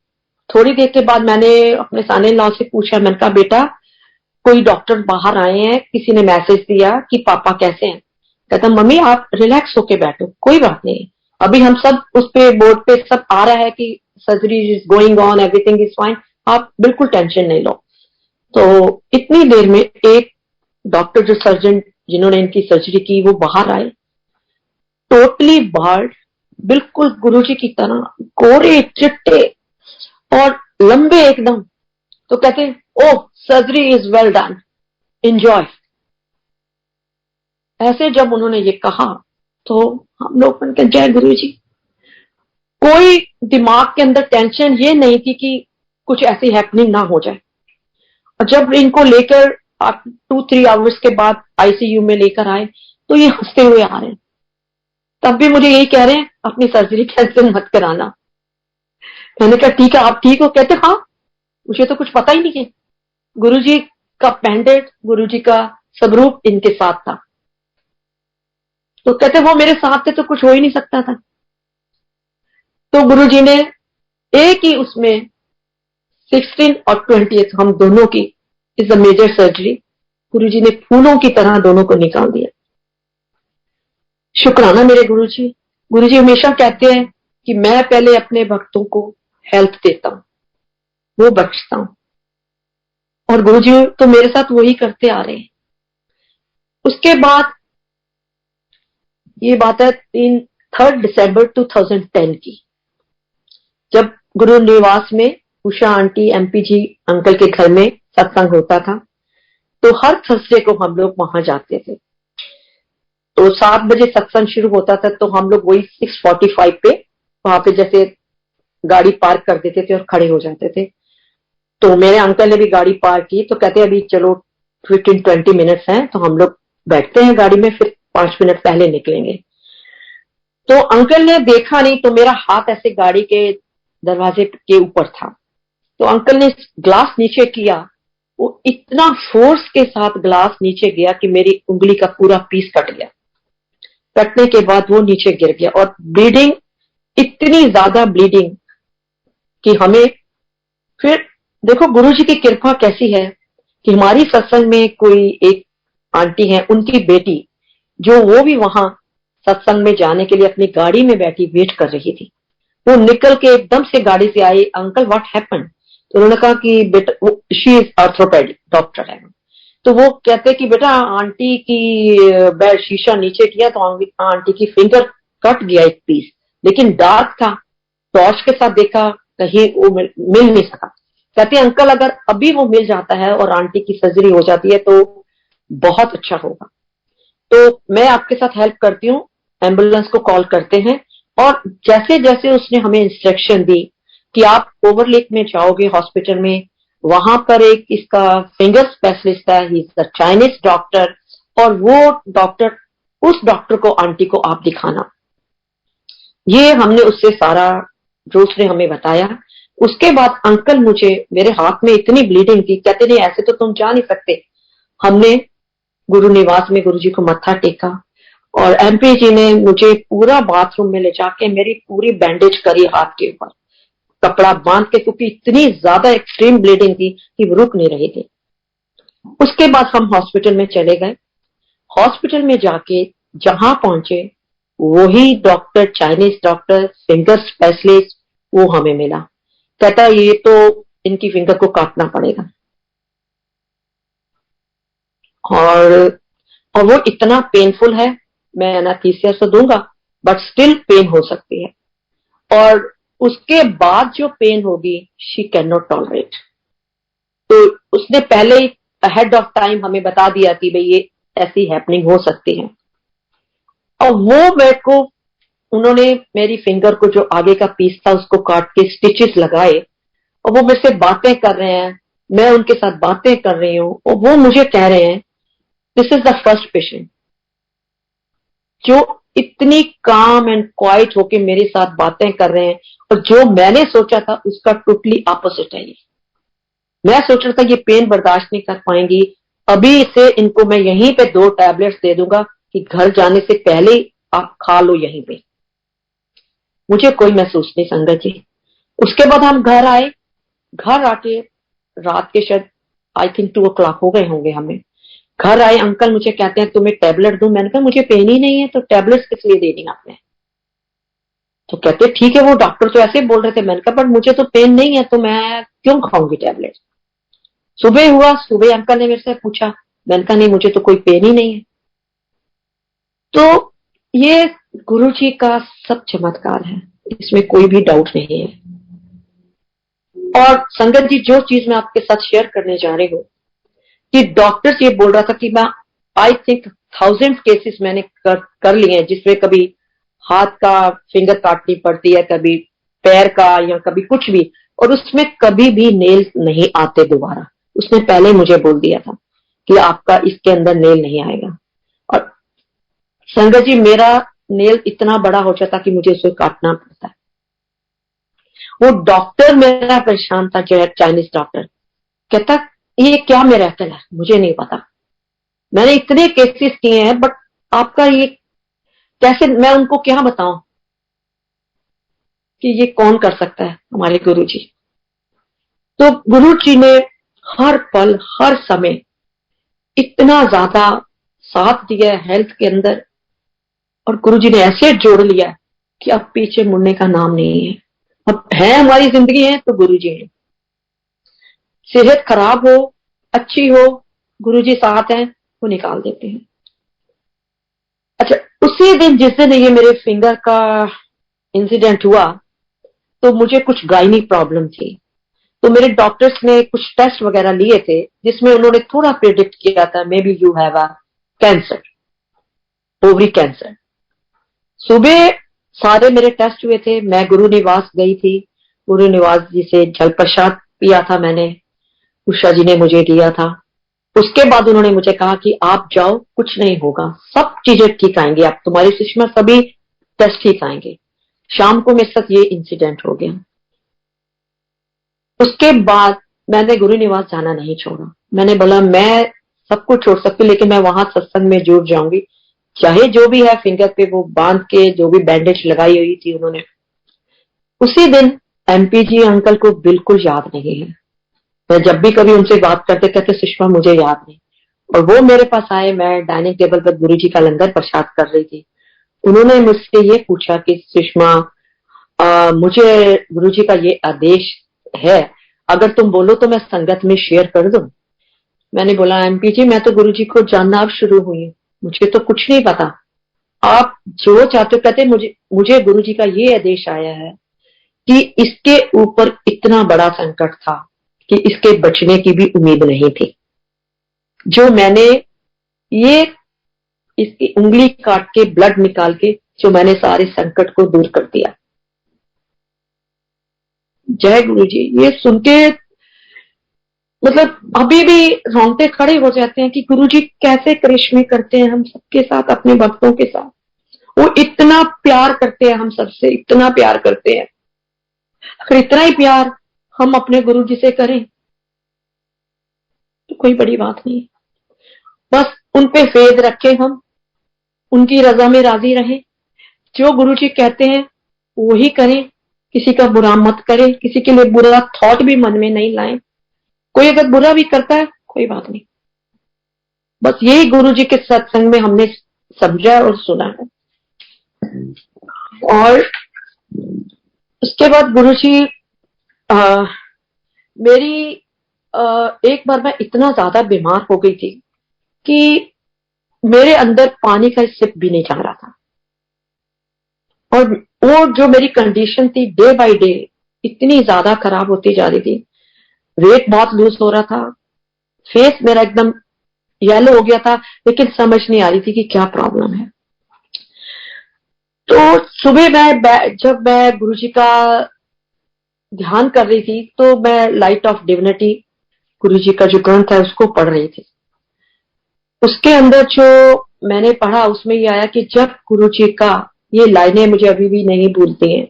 [SPEAKER 1] थोड़ी देर के बाद मैंने अपने सन इन लॉ से पूछा, मैंने कहा बेटा कोई डॉक्टर बाहर आए हैं, किसी ने मैसेज दिया कि पापा कैसे हैं? कहता मम्मी आप रिलैक्स होके बैठो, कोई बात नहीं, अभी हम सब उस पे बोर्ड पे सब आ रहा है कि surgery is going on, everything is fine, आप बिल्कुल टेंशन नहीं लो। तो इतनी देर में एक डॉक्टर जो सर्जन जिन्होंने इनकी सर्जरी की वो बाहर आए, टोटली बार्ड, बिल्कुल गुरुजी की तरह, गोरे चिट्टे और लंबे एकदम। तो कहते ओ surgery is well done, enjoy. ऐसे जब उन्होंने ये कहा तो हम लोग उनके जय गुरुजी। कोई दिमाग के अंदर टेंशन ये नहीं थी कि कुछ ऐसी हैपनिंग ना हो जाए। और जब इनको लेकर आप 2-3 आवर्स के बाद आईसीयू में लेकर आए तो ये हंसते हुए आ रहे हैं, तब भी मुझे यही कह रहे हैं अपनी सर्जरी कैंसिल मत कराना। मैंने कहा ठीक है आप ठीक हो? कहते हाँ, मुझे तो कुछ पता ही नहीं है। गुरुजी का पेंडेंट, गुरुजी का स्वरूप इनके साथ था। तो कहते वो मेरे साथ थे तो कुछ हो ही नहीं सकता था। तो गुरुजी ने एक ही उसमें 16 और 20 हम दोनों की इज अ मेजर सर्जरी, गुरुजी ने फूलों की तरह दोनों को निकाल दिया। शुक्राना मेरे गुरुजी। गुरुजी हमेशा कहते हैं कि मैं पहले अपने भक्तों को हेल्थ देता हूं, वो बख्शता हूं, और गुरुजी तो मेरे साथ वही करते आ रहे हैं। उसके बाद ये बात है 3 दिसंबर 2010 की, जब गुरु निवास में उषा आंटी एमपी जी अंकल के घर में सत्संग होता था, तो हर थर्सडे को हम लोग वहां जाते थे। तो 7 बजे सत्संग शुरू होता था, तो हम लोग वही 6:45 पे वहां पे जैसे गाड़ी पार्क कर देते थे और खड़े हो जाते थे। तो मेरे अंकल ने भी गाड़ी पार्क की, तो कहते अभी चलो 15-20 मिनट्स हैं तो हम लोग बैठते हैं गाड़ी में, फिर 5 मिनट पहले निकलेंगे। तो अंकल ने देखा नहीं, तो मेरा हाथ ऐसे गाड़ी के दरवाजे के ऊपर था, तो अंकल ने ग्लास नीचे किया, वो इतना फोर्स के साथ ग्लास नीचे गया कि मेरी उंगली का पूरा पीस कट गया। कटने के बाद वो नीचे गिर गया और ब्लीडिंग, इतनी ज्यादा ब्लीडिंग कि हमें फिर, देखो गुरुजी की कृपा कैसी है कि हमारी सत्संग में कोई एक आंटी है, उनकी बेटी, जो वो भी वहां सत्संग में जाने के लिए अपनी गाड़ी में बैठी वेट कर रही थी। वो निकल के एकदम से गाड़ी से आई, अंकल व्हाट हैपेंड? तो उन्होंने कहा कि बेटा, शी इज ऑर्थोपेडिक डॉक्टर है, तो वो कहते कि बेटा आंटी की शीशा नीचे किया तो आंटी की फिंगर कट गया एक पीस, लेकिन डार्क था, टॉर्च के साथ देखा कहीं वो मिल नहीं सका। कहते अंकल अगर अभी वो मिल जाता है और आंटी की सर्जरी हो जाती है तो बहुत अच्छा होगा, तो मैं आपके साथ हेल्प करती हूँ, एम्बुलेंस को कॉल करते हैं। और जैसे जैसे उसने हमें इंस्ट्रक्शन दी कि आप ओवरलेक में जाओगे हॉस्पिटल में, वहां पर एक इसका फिंगर स्पेशलिस्ट है, he is the Chinese doctor, और वो डॉक्टर, उस डॉक्टर को आंटी को आप दिखाना। ये हमने उससे सारा जो उसने हमें बताया। उसके बाद अंकल, मुझे मेरे हाथ में इतनी ब्लीडिंग थी, कहते नहीं ऐसे तो तुम जा नहीं सकते। हमने गुरु निवास में गुरु जी को मत्था टेका और एमपी जी ने मुझे पूरा बाथरूम में ले जाके मेरी पूरी बैंडेज करी हाथ के ऊपर, कपड़ा बांध के, क्योंकि इतनी ज्यादा एक्सट्रीम ब्लीडिंग थी कि वो रुक नहीं रही थी। उसके बाद हम हॉस्पिटल में चले गए। हॉस्पिटल में जाके जहां पहुंचे, वही doctor, Chinese doctor, finger specialist, वो हमें मिला। कहता ये तो इनकी फिंगर को काटना पड़ेगा, और वो इतना पेनफुल है, मैं एनास्थीसिया तो दूंगा बट स्टिल पेन हो सकती है, और उसके बाद जो पेन होगी शी कैन नॉट टॉलरेट। तो उसने पहले ही अहेड ऑफ टाइम हमें बता दिया कि भाई ये ऐसी हैपनिंग हो सकती है। और वो मेरे को, उन्होंने मेरी फिंगर को जो आगे का पीस था उसको काट के स्टिचेस लगाए, और वो मेरे से बातें कर रहे हैं, मैं उनके साथ बातें कर रही हूँ, और वो मुझे कह रहे हैं this is the first patient जो इतनी काम एंड क्वाइट होके मेरे साथ बातें कर रहे हैं, और जो मैंने सोचा था उसका टोटली ऑपोजिट है। ये मैं सोच रहा था ये पेन बर्दाश्त नहीं कर पाएंगी, अभी से इनको मैं यहीं पे 2 टैबलेट्स दे दूंगा कि घर जाने से पहले आप खा लो यहीं पे। मुझे कोई महसूस नहीं संगत जी। उसके बाद हम घर आए, घर आके रात के शायद आई थिंक 2 o'clock हो गए होंगे हमें। घर आए, अंकल मुझे कहते हैं तुम्हें टैबलेट दूं? मैंने कहा मुझे पेन ही नहीं है तो टैबलेट्स किस लिए देनी आपने? तो कहते ठीक है, वो डॉक्टर तो ऐसे बोल रहे थे। मैंने कहा पर मुझे तो पेन नहीं है तो मैं क्यों खाऊंगी टैबलेट? सुबह हुआ, सुबह अंकल ने मेरे से पूछा, मैंने कहा नहीं मुझे तो कोई पेन ही नहीं है। तो ये गुरु जी का सब चमत्कार है, इसमें कोई भी डाउट नहीं है। और संगत जी, जो चीज मैं आपके साथ शेयर करने जा रही हूँ कि डॉक्टर ये बोल रहा था कि मैं आई थिंक 1000 केसेस मैंने कर लिए हैं, जिसमें कभी हाथ का फिंगर काटनी पड़ती है, कभी पैर का, या कभी कुछ भी, और उसमें कभी भी नेल नहीं आते दोबारा। उसने पहले मुझे बोल दिया था कि आपका इसके अंदर नेल नहीं आएगा। और संगत जी, मेरा नेल इतना बड़ा हो जाता कि मुझे उसे काटना पड़ता है। वो डॉक्टर मेरा परेशान था, जो है चाइनीज डॉक्टर, कहता ये क्या मिरेकल है, मुझे नहीं पता, मैंने इतने केसेस किए हैं बट आपका ये कैसे, मैं उनको क्या बताऊं कि ये कौन कर सकता है? हमारे गुरु जी। तो गुरु जी ने हर पल हर समय इतना ज्यादा साथ दिया हेल्थ के अंदर, और गुरु जी ने ऐसे जोड़ लिया कि अब पीछे मुड़ने का नाम नहीं है। अब है हमारी जिंदगी है तो गुरु जी है, सेहत खराब हो अच्छी हो, गुरु जी साथ हैं, वो निकाल देते हैं। अच्छा, उसी दिन जिस दिन ये मेरे फिंगर का इंसिडेंट हुआ तो मुझे कुछ गायनी प्रॉब्लम थी, तो मेरे डॉक्टर्स ने कुछ टेस्ट वगैरह लिए थे जिसमें उन्होंने थोड़ा प्रेडिक्ट किया था may be you have a cancer, ovary cancer. सुबह सारे मेरे टेस्ट हुए थे, मैं गुरु निवास गई थी, गुरु निवास जी से जल प्रसाद पिया था मैंने, उषा जी ने मुझे दिया था। उसके बाद उन्होंने मुझे कहा कि आप जाओ, कुछ नहीं होगा, सब चीजें ठीक आएंगी, आप तुम्हारी सुषमा सभी टेस्ट ठीक आएंगे। शाम को मेरे साथ ये इंसिडेंट हो गया। उसके बाद मैंने गुरु निवास जाना नहीं छोड़ा। मैंने बोला मैं सब कुछ छोड़ सकती हूँ, लेकिन मैं वहां सत्संग में जुड़ जाऊंगी, चाहे जो भी है। फिंगर पे वो बांध के जो भी बैंडेज लगाई हुई थी उन्होंने। उसी दिन एमपी जी अंकल को बिल्कुल याद नहीं है। मैं जब भी कभी उनसे बात करते कहते सुषमा मुझे याद नहीं। और वो मेरे पास आए, मैं डाइनिंग टेबल पर गुरु जी का लंगर प्रसाद कर रही थी। उन्होंने मुझसे ये पूछा कि सुषमा मुझे गुरु जी का ये आदेश है, अगर तुम बोलो तो मैं संगत में शेयर कर दूं। मैंने बोला एमपी जी मैं तो गुरु जी को जानना अब शुरू हुई हूँ, मुझे तो कुछ नहीं पता, आप जो चाहते हो। कहते मुझे गुरु जी का ये आदेश आया है कि इसके ऊपर इतना बड़ा संकट था कि इसके बचने की भी उम्मीद नहीं थी। जो मैंने ये इसकी उंगली काट के ब्लड निकाल के जो मैंने सारे संकट को दूर कर दिया। जय गुरु जी। ये सुन के मतलब अभी भी रोंगटे खड़े हो जाते हैं कि गुरु जी कैसे करिश्मे करते हैं हम सबके साथ, अपने भक्तों के साथ। वो इतना प्यार करते हैं हम सबसे, इतना प्यार करते हैं। अगर इतना ही प्यार हम अपने गुरु जी से करें तो कोई बड़ी बात नहीं। बस उन पे फेद रखे, हम उनकी रजा में राजी रहें, जो गुरु जी कहते हैं वही करें, किसी का बुरा मत करें, किसी के लिए बुरा थॉट भी मन में नहीं लाएं। कोई अगर बुरा भी करता है कोई बात नहीं, बस यही गुरु जी के सत्संग में हमने समझा और सुना है। और उसके बाद गुरु जी मेरी एक बार मैं इतना ज्यादा बीमार हो गई थी कि मेरे अंदर पानी का सिप भी नहीं जा रहा था। और वो जो मेरी कंडीशन थी डे बाय डे इतनी ज्यादा खराब होती जा रही थी। वेट बहुत लूज हो रहा था, फेस मेरा एकदम येलो हो गया था, लेकिन समझ नहीं आ रही थी कि क्या प्रॉब्लम है। तो सुबह जब मैं गुरु जी का ध्यान कर रही थी तो मैं लाइट ऑफ डिविनिटी गुरु जी का जो ग्रंथ है उसको पढ़ रही थी। उसके अंदर जो मैंने पढ़ा उसमें ये आया कि जब गुरु जी का, ये लाइनें मुझे अभी भी नहीं भूलती हैं,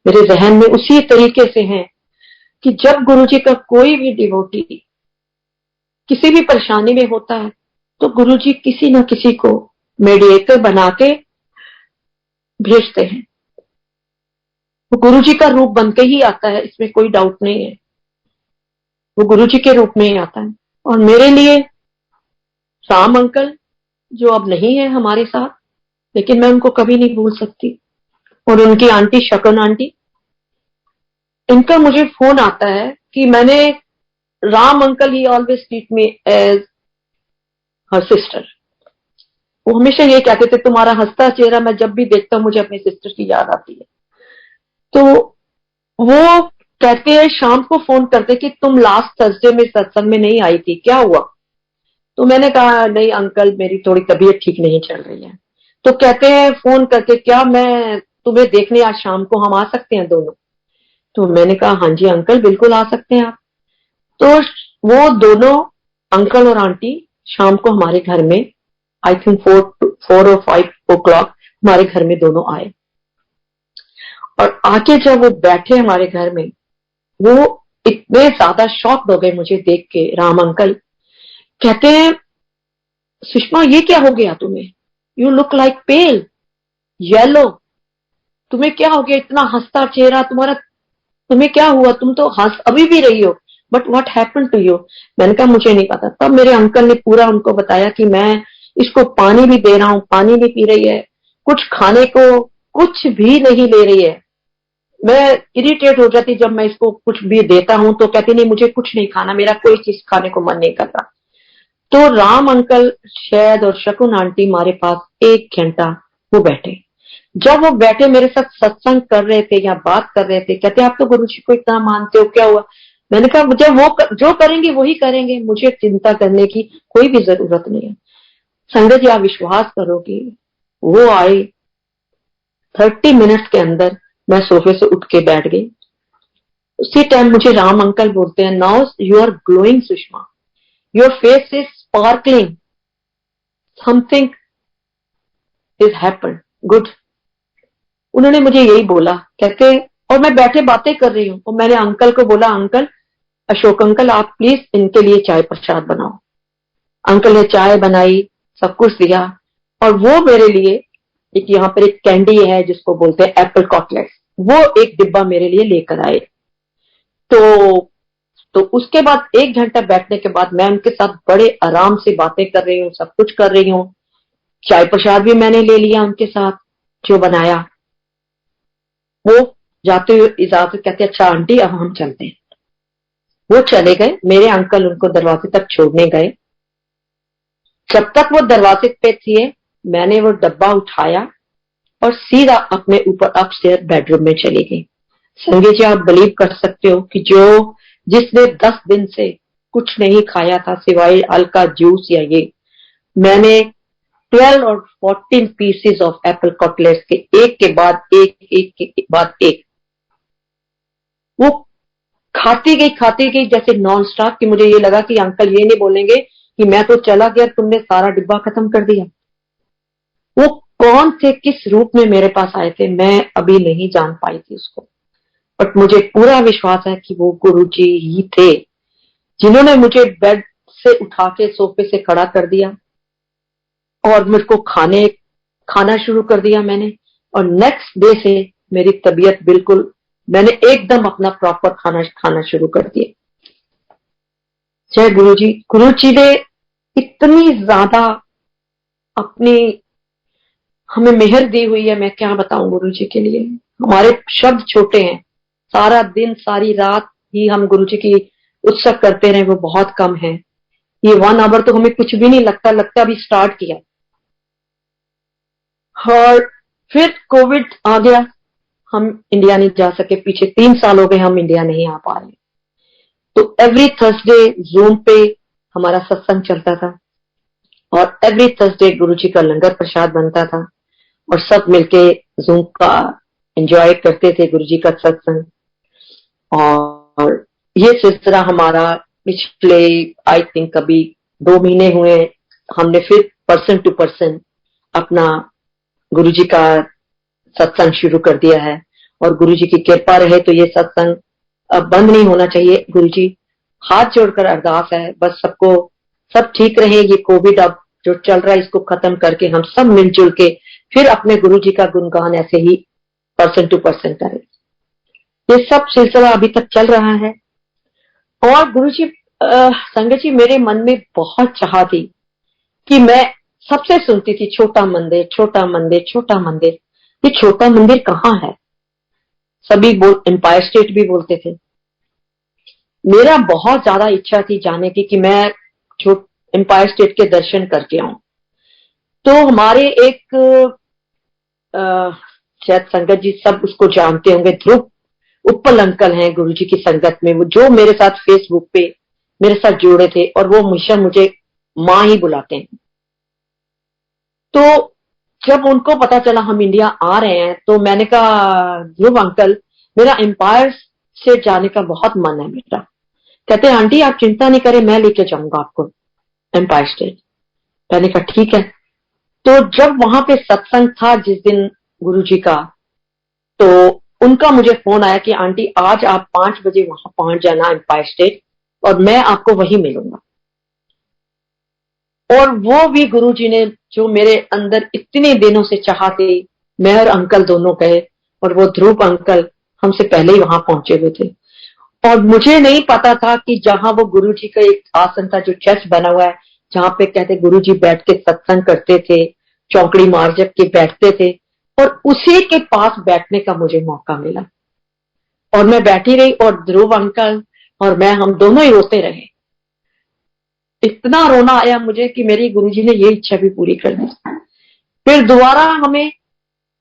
[SPEAKER 1] मेरे जहन में उसी तरीके से हैं कि जब गुरु जी का कोई भी डिवोटी किसी भी परेशानी में होता है तो गुरु जी किसी न किसी को मेडिएटर बना के भेजते हैं। वो गुरु जी का रूप बन के ही आता है, इसमें कोई डाउट नहीं है, वो गुरु जी के रूप में ही आता है। और मेरे लिए राम अंकल जो अब नहीं है हमारे साथ, लेकिन मैं उनको कभी नहीं भूल सकती, और उनकी आंटी शकुन आंटी, इनका मुझे फोन आता है कि मैंने राम अंकल ही always treat me as her sister. वो हमेशा ये कहते थे तुम्हारा हंसता चेहरा मैं जब भी देखता हूं मुझे अपनी सिस्टर की याद आती है। तो वो कहते हैं शाम को फोन करते कि तुम लास्ट थर्सडे में सत्संग में नहीं आई थी, क्या हुआ? तो मैंने कहा नहीं अंकल मेरी थोड़ी तबीयत ठीक नहीं चल रही है। तो कहते हैं फोन करके क्या मैं तुम्हें देखने आज शाम को हम आ सकते हैं दोनों? तो मैंने कहा हाँ जी अंकल बिल्कुल आ सकते हैं आप। तो वो दोनों अंकल और आंटी शाम को हमारे घर में आई थिंक 4 और 5 o'clock हमारे घर में दोनों आए। और आके जब वो बैठे हमारे घर में, वो इतने ज्यादा शॉक्ड हो गए मुझे देख के। राम अंकल कहते हैं सुषमा ये क्या हो गया तुम्हें, you look like pale yellow, तुम्हें क्या हो गया, इतना हंसता चेहरा तुम्हारा, तुम्हें क्या हुआ, तुम तो हंस अभी भी रही हो, but what happened to you? मैंने कहा मुझे नहीं पता। तब मेरे अंकल ने पूरा उनको बताया कि मैं इसको पानी भी दे रहा हूं, पानी भी पी रही है, कुछ खाने को कुछ भी नहीं ले रही है। मैं इरिटेट हो जाती जब मैं इसको कुछ भी देता हूं तो कहती नहीं मुझे कुछ नहीं खाना, मेरा कोई चीज खाने को मन नहीं करता। तो राम अंकल शायद और शकुन आंटी हमारे पास 1 घंटा वो बैठे। जब वो बैठे मेरे साथ सत्संग कर रहे थे या बात कर रहे थे, कहते आप तो गुरु जी को इतना मानते हो, क्या हुआ? मैंने कहा जब वो जो करेंगे वही करेंगे, मुझे चिंता करने की कोई भी जरूरत नहीं है। संगत जी आप विश्वास करोगे, वो आए 30 मिनट्स के अंदर मैं सोफे से उठ के बैठ गई। उसी टाइम मुझे राम अंकल बोलते हैं now you are glowing Sushma, your face is sparkling, something is happened good. उन्होंने मुझे यही बोला, कहते, और मैं बैठे बातें कर रही हूँ, और मैंने अंकल को बोला, अंकल, अशोक अंकल, आप प्लीज इनके लिए चाय प्रसाद बनाओ। अंकल ने चाय बनाई, सब कुछ दिया, और वो मेरे लिए एक, यहाँ पर एक कैंडी है जिसको बोलते हैं एप्पल कॉटलेट, वो एक डिब्बा मेरे लिए लेकर आए। तो उसके बाद 1 घंटा बैठने के बाद मैं उनके साथ बड़े आराम से बातें कर रही हूँ, सब कुछ कर रही हूँ। चाय प्रसाद भी मैंने ले लिया उनके साथ जो बनाया। वो जाते हुए इजाजत कहते, अच्छा आंटी अब हम चलते हैं। वो चले गए, मेरे अंकल उनको दरवाजे तक छोड़ने गए। जब तक वो दरवाजे पे थे, मैंने वो डब्बा उठाया और सीधा अपने ऊपर अपस्टेयर बेडरूम में चली गई। संजय जी, आप बिलीव कर सकते हो कि जिसने 10 दिन से कुछ नहीं खाया था सिवाय हल्का जूस या ये, मैंने 12 और 14 पीसेस ऑफ एप्पल कटलेट्स के एक के बाद एक वो खाती गई जैसे नॉन स्टॉप, कि मुझे ये लगा कि अंकल ये नहीं बोलेंगे कि मैं तो चला गया, तुमने सारा डिब्बा खत्म कर दिया। वो कौन थे, किस रूप में मेरे पास आए थे, मैं अभी नहीं जान पाई थी उसको, बट मुझे पूरा विश्वास है कि वो गुरुजी ही थे जिन्होंने मुझे बेड से उठा के सोफे से खड़ा कर दिया और मेरे को खाना शुरू कर दिया मैंने। और नेक्स्ट डे से मेरी तबीयत बिल्कुल, मैंने एकदम अपना प्रॉपर खाना शुरू कर दिया। जय गुरुजी। गुरुजी ने इतनी ज्यादा अपनी हमें मेहर दी हुई है, मैं क्या बताऊं गुरुजी के लिए, हमारे शब्द छोटे हैं। सारा दिन सारी रात ही हम गुरुजी की उत्सव करते रहे, वो बहुत कम है। ये 1 आवर तो हमें कुछ भी नहीं लगता अभी स्टार्ट किया। और फिर कोविड आ गया, हम इंडिया नहीं जा सके, पीछे 3 साल हो गए हम इंडिया नहीं आ पा रहे। तो एवरी थर्सडे जूम पे हमारा सत्संग चलता था और एवरी थर्सडे गुरुजी का लंगर प्रसाद बनता था और सब मिलके जूम का एंजॉय करते थे गुरुजी का सत्संग। और ये सिलसिला हमारा पिछले आई थिंक अभी 2 महीने हुए, हमने फिर पर्सन टू पर्सन अपना गुरुजी का सत्संग शुरू कर दिया है। और गुरुजी की कृपा रहे तो ये सत्संग अब बंद नहीं होना चाहिए। गुरुजी, हाथ जोड़कर अरदास है, बस सब ठीक रहे। ये कोविड अब जो चल रहा है इसको खत्म करके हम सब मिलजुल के फिर अपने गुरुजी का गुणगान ऐसे ही पर्सन टू पर्सन करें। ये सब सिलसिला अभी तक चल रहा है। और गुरुजी, संगत जी, मेरे मन में बहुत चाह थी कि मैं सबसे सुनती थी छोटा मंदिर छोटा मंदिर छोटा मंदिर। ये छोटा मंदिर कहाँ है? सभी एम्पायर स्टेट भी बोलते थे। मेरा बहुत ज्यादा इच्छा थी जाने की कि मैं एम्पायर स्टेट के दर्शन करके आऊं। तो हमारे एक शायद संगत जी सब उसको जानते होंगे, ध्रुव उपल अंकल हैं गुरुजी की संगत में, वो जो मेरे साथ फेसबुक पे मेरे साथ जुड़े थे और वो हमेशा मुझे माँ ही बुलाते हैं। तो जब उनको पता चला हम इंडिया आ रहे हैं तो मैंने कहा, ध्रुव अंकल, मेरा एम्पायर से जाने का बहुत मन है मेरा। कहते हैं, आंटी आप चिंता नहीं करें, मैं लेके जाऊंगा आपको एम्पायर स्टेट। मैंने कहा ठीक है। तो जब वहां पे सत्संग था जिस दिन गुरुजी का, तो उनका मुझे फोन आया कि आंटी आज आप 5 बजे वहां पहुंच जाना एम्पायर स्टेट और मैं आपको वहीं मिलूंगा। और वो भी गुरुजी ने जो मेरे अंदर इतने दिनों से चाहा थी, मैं और अंकल दोनों गए और वो ध्रुव अंकल हमसे पहले ही वहां पहुंचे हुए थे। और मुझे नहीं पता था कि जहां वो गुरुजी का एक आसन था जो चर्च बना हुआ है, जहां पे कहते गुरुजी बैठ के सत्संग करते थे, चौकड़ी मार जब के बैठते थे, और उसी के पास बैठने का मुझे मौका मिला। और मैं बैठी रही और ध्रुव अंकल और मैं, हम दोनों ही रोते रहे। इतना रोना आया मुझे कि मेरी गुरुजी ने ये इच्छा भी पूरी कर दी। फिर दोबारा हमें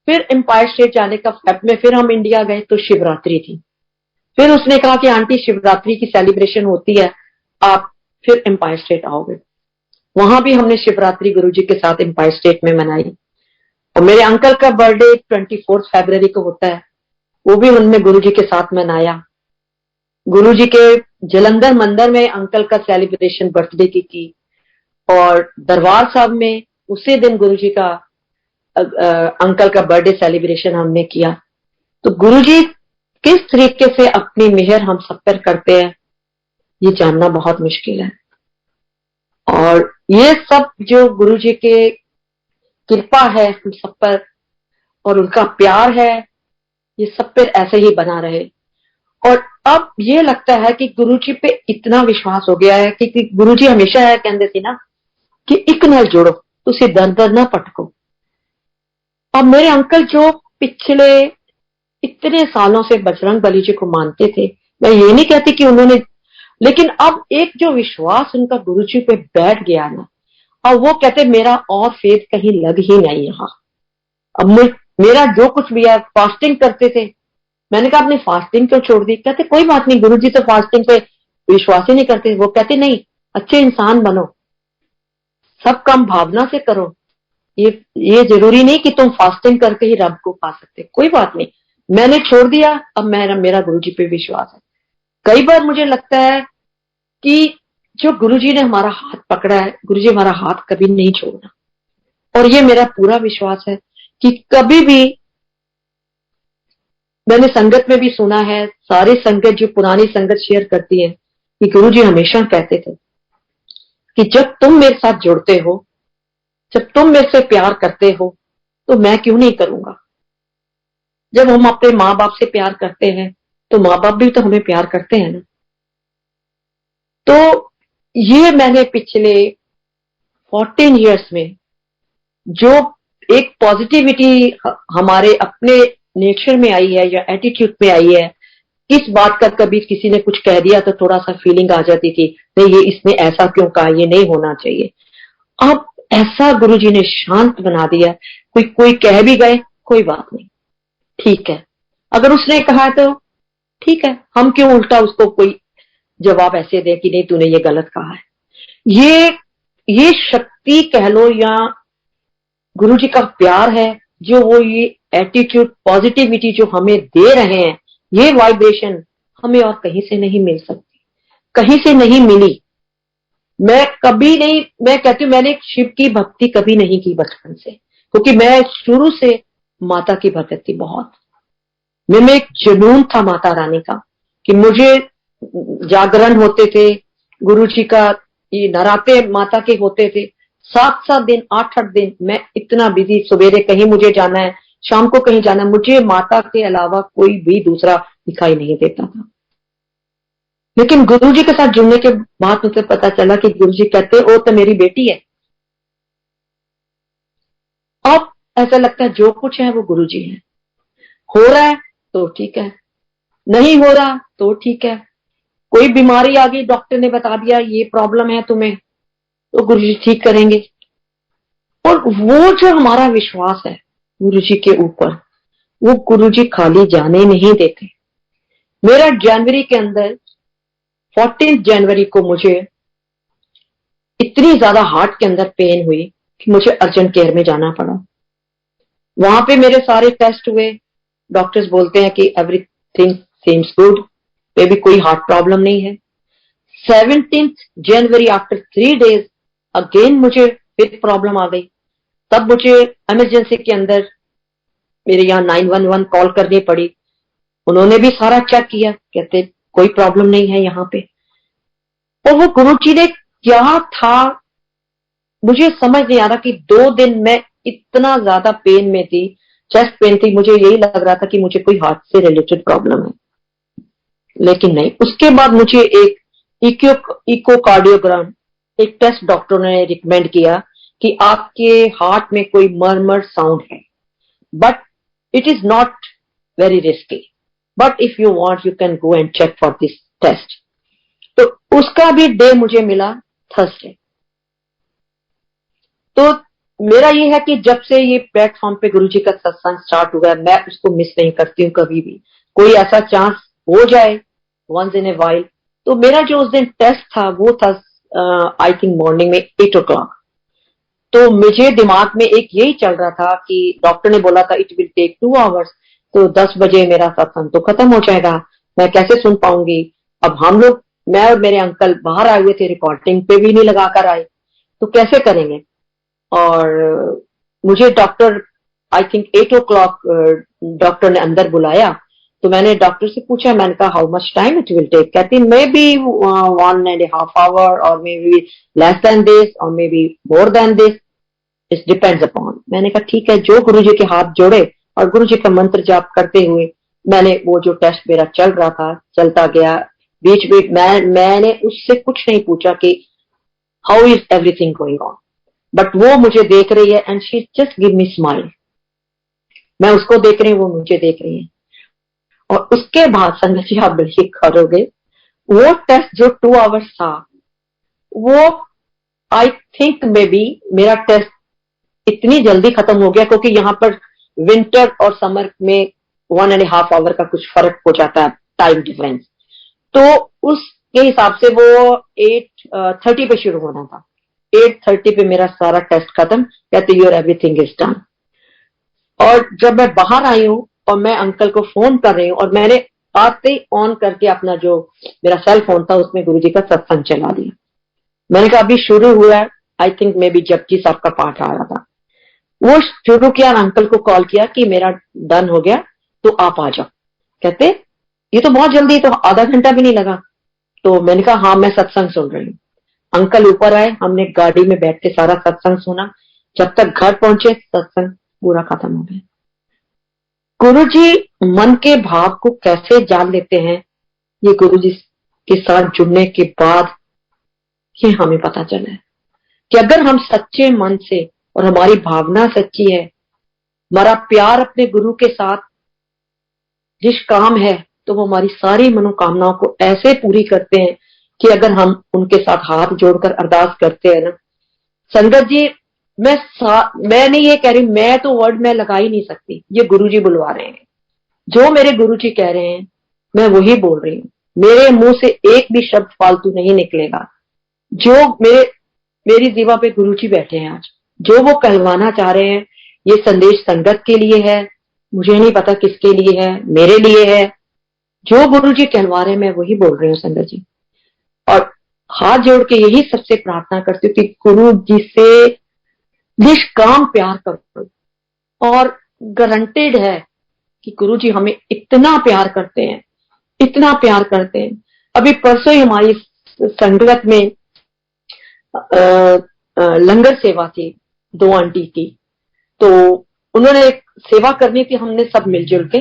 [SPEAKER 1] फिर एम्पायर स्टेट जाने का फेब में फिर हम इंडिया गए तो शिवरात्रि थी। फिर उसने कहा कि आंटी शिवरात्रि की सेलिब्रेशन होती है, आप फिर एम्पायर स्टेट आओगे। वहां भी हमने शिवरात्रि गुरुजी के साथ एम्पायर स्टेट में मनाई। और मेरे अंकल का बर्थडे 24 फरवरी को होता है, वो भी हमने गुरुजी के साथ मनाया। गुरुजी के जलंधर मंदिर में अंकल का सेलिब्रेशन बर्थडे की और दरबार साहब में उसी दिन गुरुजी का अंकल का बर्थडे सेलिब्रेशन हमने किया। तो गुरुजी किस तरीके से अपनी मेहर हम सब पर करते हैं ये जानना बहुत मुश्किल है। और ये सब जो गुरुजी के कृपा है हम सब पर और उनका प्यार है, ये सब पर ऐसे ही बना रहे। और अब ये लगता है कि गुरुजी पे इतना विश्वास हो गया है कि गुरुजी हमेशा है कहते थे ना कि इक नाल जोड़ो तुसी दर दर ना पटको। अब मेरे अंकल जो पिछले इतने सालों से बजरंग बली जी को मानते थे, मैं ये नहीं कहती कि उन्होंने, लेकिन अब एक जो विश्वास उनका गुरुजी पे बैठ गया ना, अब वो कहते मेरा और फेथ कहीं लग ही नहीं यहाँ। अब मेरा जो कुछ भी है, फास्टिंग करते थे, मैंने कहा आपने फास्टिंग क्यों छोड़ दी? कहते कोई बात नहीं, गुरुजी तो फास्टिंग पे विश्वास ही नहीं करते। वो कहते नहीं, अच्छे इंसान बनो, सब काम भावना से करो, ये जरूरी नहीं कि तुम फास्टिंग करके ही रब को पा सकते। कोई बात नहीं, मैंने छोड़ दिया, अब मेरा गुरुजी पे विश्वास है। कई बार मुझे लगता है कि जो गुरुजी ने हमारा हाथ पकड़ा है, गुरुजी हमारा हाथ कभी नहीं छोड़ना। और ये मेरा पूरा विश्वास है कि कभी भी, मैंने संगत में भी सुना है, सारी संगत जो पुरानी संगत शेयर करती है कि गुरुजी हमेशा कहते थे कि जब तुम मेरे साथ जुड़ते हो, जब तुम मेरे से प्यार करते हो, तो मैं क्यों नहीं करूंगा। जब हम अपने माँ बाप से प्यार करते हैं तो माँ बाप भी तो हमें प्यार करते हैं ना। तो ये मैंने पिछले 14 इयर्स में जो एक पॉजिटिविटी हमारे अपने नेचर में आई है या एटीट्यूड में आई है, इस बात का कभी किसी ने कुछ कह दिया तो थोड़ा सा फीलिंग आ जाती थी, नहीं ये इसने ऐसा क्यों कहा, ये नहीं होना चाहिए। अब ऐसा गुरुजी ने शांत बना दिया, कोई कह भी गए कोई बात नहीं, ठीक है, अगर उसने कहा तो ठीक है, हम क्यों उल्टा उसको कोई जवाब ऐसे दे कि नहीं तूने ये गलत कहा है। ये शक्ति कह लो या गुरुजी का प्यार है, जो वो ये एटीट्यूड पॉजिटिविटी जो हमें दे रहे हैं, ये वाइब्रेशन हमें और कहीं से नहीं मिल सकती, कहीं से नहीं मिली। मैं कभी नहीं, मैं कहती हूँ मैंने शिव की भक्ति कभी नहीं की बचपन से, क्योंकि मैं शुरू से माता की भक्त थी बहुत। में एक जुनून था माता रानी का कि मुझे जागरण होते थे, गुरुजी का ये नराते माता के होते थे, 7-7 दिन 8-8 दिन मैं इतना बिजी, सवेरे कहीं मुझे जाना है, शाम को कहीं जाना है, मुझे माता के अलावा कोई भी दूसरा दिखाई नहीं देता था। लेकिन गुरुजी के साथ जुड़ने के बाद मुझे पता चला कि गुरुजी कहते वो तो मेरी बेटी है। अब ऐसा लगता है जो कुछ है वो गुरुजी है, हो रहा है तो ठीक है, नहीं हो रहा तो ठीक है। कोई बीमारी आ गई, डॉक्टर ने बता दिया ये प्रॉब्लम है तुम्हें, तो गुरुजी ठीक करेंगे। और वो जो हमारा विश्वास है गुरुजी के ऊपर, वो गुरुजी खाली जाने नहीं देते। मेरा जनवरी के अंदर 14 जनवरी को मुझे इतनी ज्यादा हार्ट के अंदर पेन हुई कि मुझे अर्जेंट केयर में जाना पड़ा। वहां पे मेरे सारे टेस्ट हुए, डॉक्टर्स बोलते हैं कि एवरीथिंग सीम्स गुड, मे भी कोई हार्ट प्रॉब्लम नहीं है। 17 जनवरी आफ्टर 3 डेज अगेन मुझे फिर प्रॉब्लम आ गई। तब मुझे इमरजेंसी के अंदर मेरे यहाँ 911 कॉल करनी पड़ी। उन्होंने भी सारा चेक किया, कहते कोई प्रॉब्लम नहीं है यहाँ पे। और वो गुरुजी ने क्या था मुझे समझ नहीं आ रहा कि 2 दिन मैं इतना ज्यादा पेन में थी, चेस्ट पेन थी, मुझे यही लग रहा था कि मुझे कोई हार्ट से रिलेटेड प्रॉब्लम है, लेकिन नहीं। उसके बाद मुझे एक इकोकार्डियोग्राम एक टेस्ट डॉक्टर ने रिकमेंड किया कि आपके हार्ट में कोई मरमर साउंड है, but it is not very risky, but if you want you can go and check for this test. तो उसका भी डे मुझे मिला थर्सडे। तो मेरा ये है कि जब से ये प्लेटफॉर्म पे गुरुजी का सत्संग स्टार्ट हुआ है, मैं उसको मिस नहीं करती हूँ कभी भी। कोई ऐसा चांस हो जाए वंस इन ए वाइल, तो मेरा जो उस दिन टेस्ट था वो था आई थिंक मॉर्निंग में 8 o'clock। तो मुझे दिमाग में एक यही चल रहा था कि डॉक्टर ने बोला था इट विल टेक 2 hours, तो 10 बजे मेरा सत्संग तो खत्म हो जाएगा, मैं कैसे सुन पाऊंगी। अब हम लोग, मैं और मेरे अंकल बाहर आए हुए थे, रिकॉर्डिंग पे भी नहीं लगा कर आए। तो कैसे करेंगे। और मुझे doctor I think 8 o'clock doctor ने अंदर बुलाया, तो मैंने डॉक्टर से पूछा, मैंने कहा how much time it will take. कहती मे बी 1.5 hours और may be less than this और may be more than this, it depends upon. मैंने कहा ठीक है, जो गुरुजी के हाथ जोड़े और गुरुजी का मंत्र जाप करते हुए मैंने वो जो टेस्ट मेरा चल रहा था चलता गया। बीच बीच मैंने उससे कुछ नहीं पूछा कि how is everything going on, but वो मुझे देख रही है and she just give me smile. मैं उसको देख रही हूँ, वो मुझे देख रही है। और उसके बाद संगत जी आप बिल्कुल करोगे, वो टेस्ट जो 2 hours था, वो आई थिंक मे बी मेरा टेस्ट इतनी जल्दी खत्म हो गया, क्योंकि यहाँ पर विंटर और समर में 1.5 hour का कुछ फर्क हो जाता है, टाइम डिफरेंस। तो उसके हिसाब से वो 8:30 पे शुरू होना था। 8:30 पे मेरा सारा टेस्ट खत्म, कहते योर एवरीथिंग इज डन। और जब मैं बाहर आई हूँ और मैं अंकल को फोन कर रही हूँ, और मैंने आते ही ऑन करके अपना जो मेरा सेल फोन था उसमें गुरुजी का सत्संग चला दिया। मैंने कहा अभी शुरू हुआ है, आई थिंक मे बी जपजी साहब का पाठ आ रहा था। वो शुरू किया और अंकल को कॉल किया कि मेरा डन हो गया तो आप आ जाओ। कहते ये तो बहुत जल्दी, तो आधा घंटा भी नहीं लगा। तो मैंने कहा हाँ मैं सत्संग सुन रही हूँ। अंकल ऊपर आए, हमने गाड़ी में बैठ के सारा सत्संग सुना। जब तक घर पहुंचे सत्संग पूरा खत्म हो गया। गुरुजी मन के भाव को कैसे जान लेते हैं, ये गुरुजी के साथ जुड़ने के बाद ही हमें पता चला है कि अगर हम सच्चे मन से और हमारी भावना सच्ची है, हमारा प्यार अपने गुरु के साथ जिस काम है, तो वो हमारी सारी मनोकामनाओं को ऐसे पूरी करते हैं कि अगर हम उनके साथ हाथ जोड़कर अरदास करते हैं ना। संगत जी मैं नहीं ये कह रही, मैं तो वर्ड में लगा ही नहीं सकती, ये गुरुजी बुलवा रहे हैं। जो मेरे गुरुजी कह रहे हैं मैं वही बोल रही हूँ। मेरे मुंह से एक भी शब्द फालतू नहीं निकलेगा। जो मेरी जीवा पे गुरुजी बैठे हैं आज, जो वो कहलवाना चाह रहे हैं, ये संदेश संगत के लिए है, मुझे नहीं पता किसके लिए है, मेरे लिए है। जो गुरुजी कहलवा रहे हैं मैं वही बोल रही हूँ संगत जी। और हाथ जोड़ के यही सबसे प्रार्थना करती हूँ कि गुरु जी से निष्काम प्यार करो, और गारंटेड है कि गुरु जी हमें इतना प्यार करते हैं, इतना प्यार करते हैं। अभी परसों ही हमारी संगत में लंगर सेवा थी, 2 आंटी की, तो उन्होंने एक सेवा करनी थी, हमने सब मिलजुल के।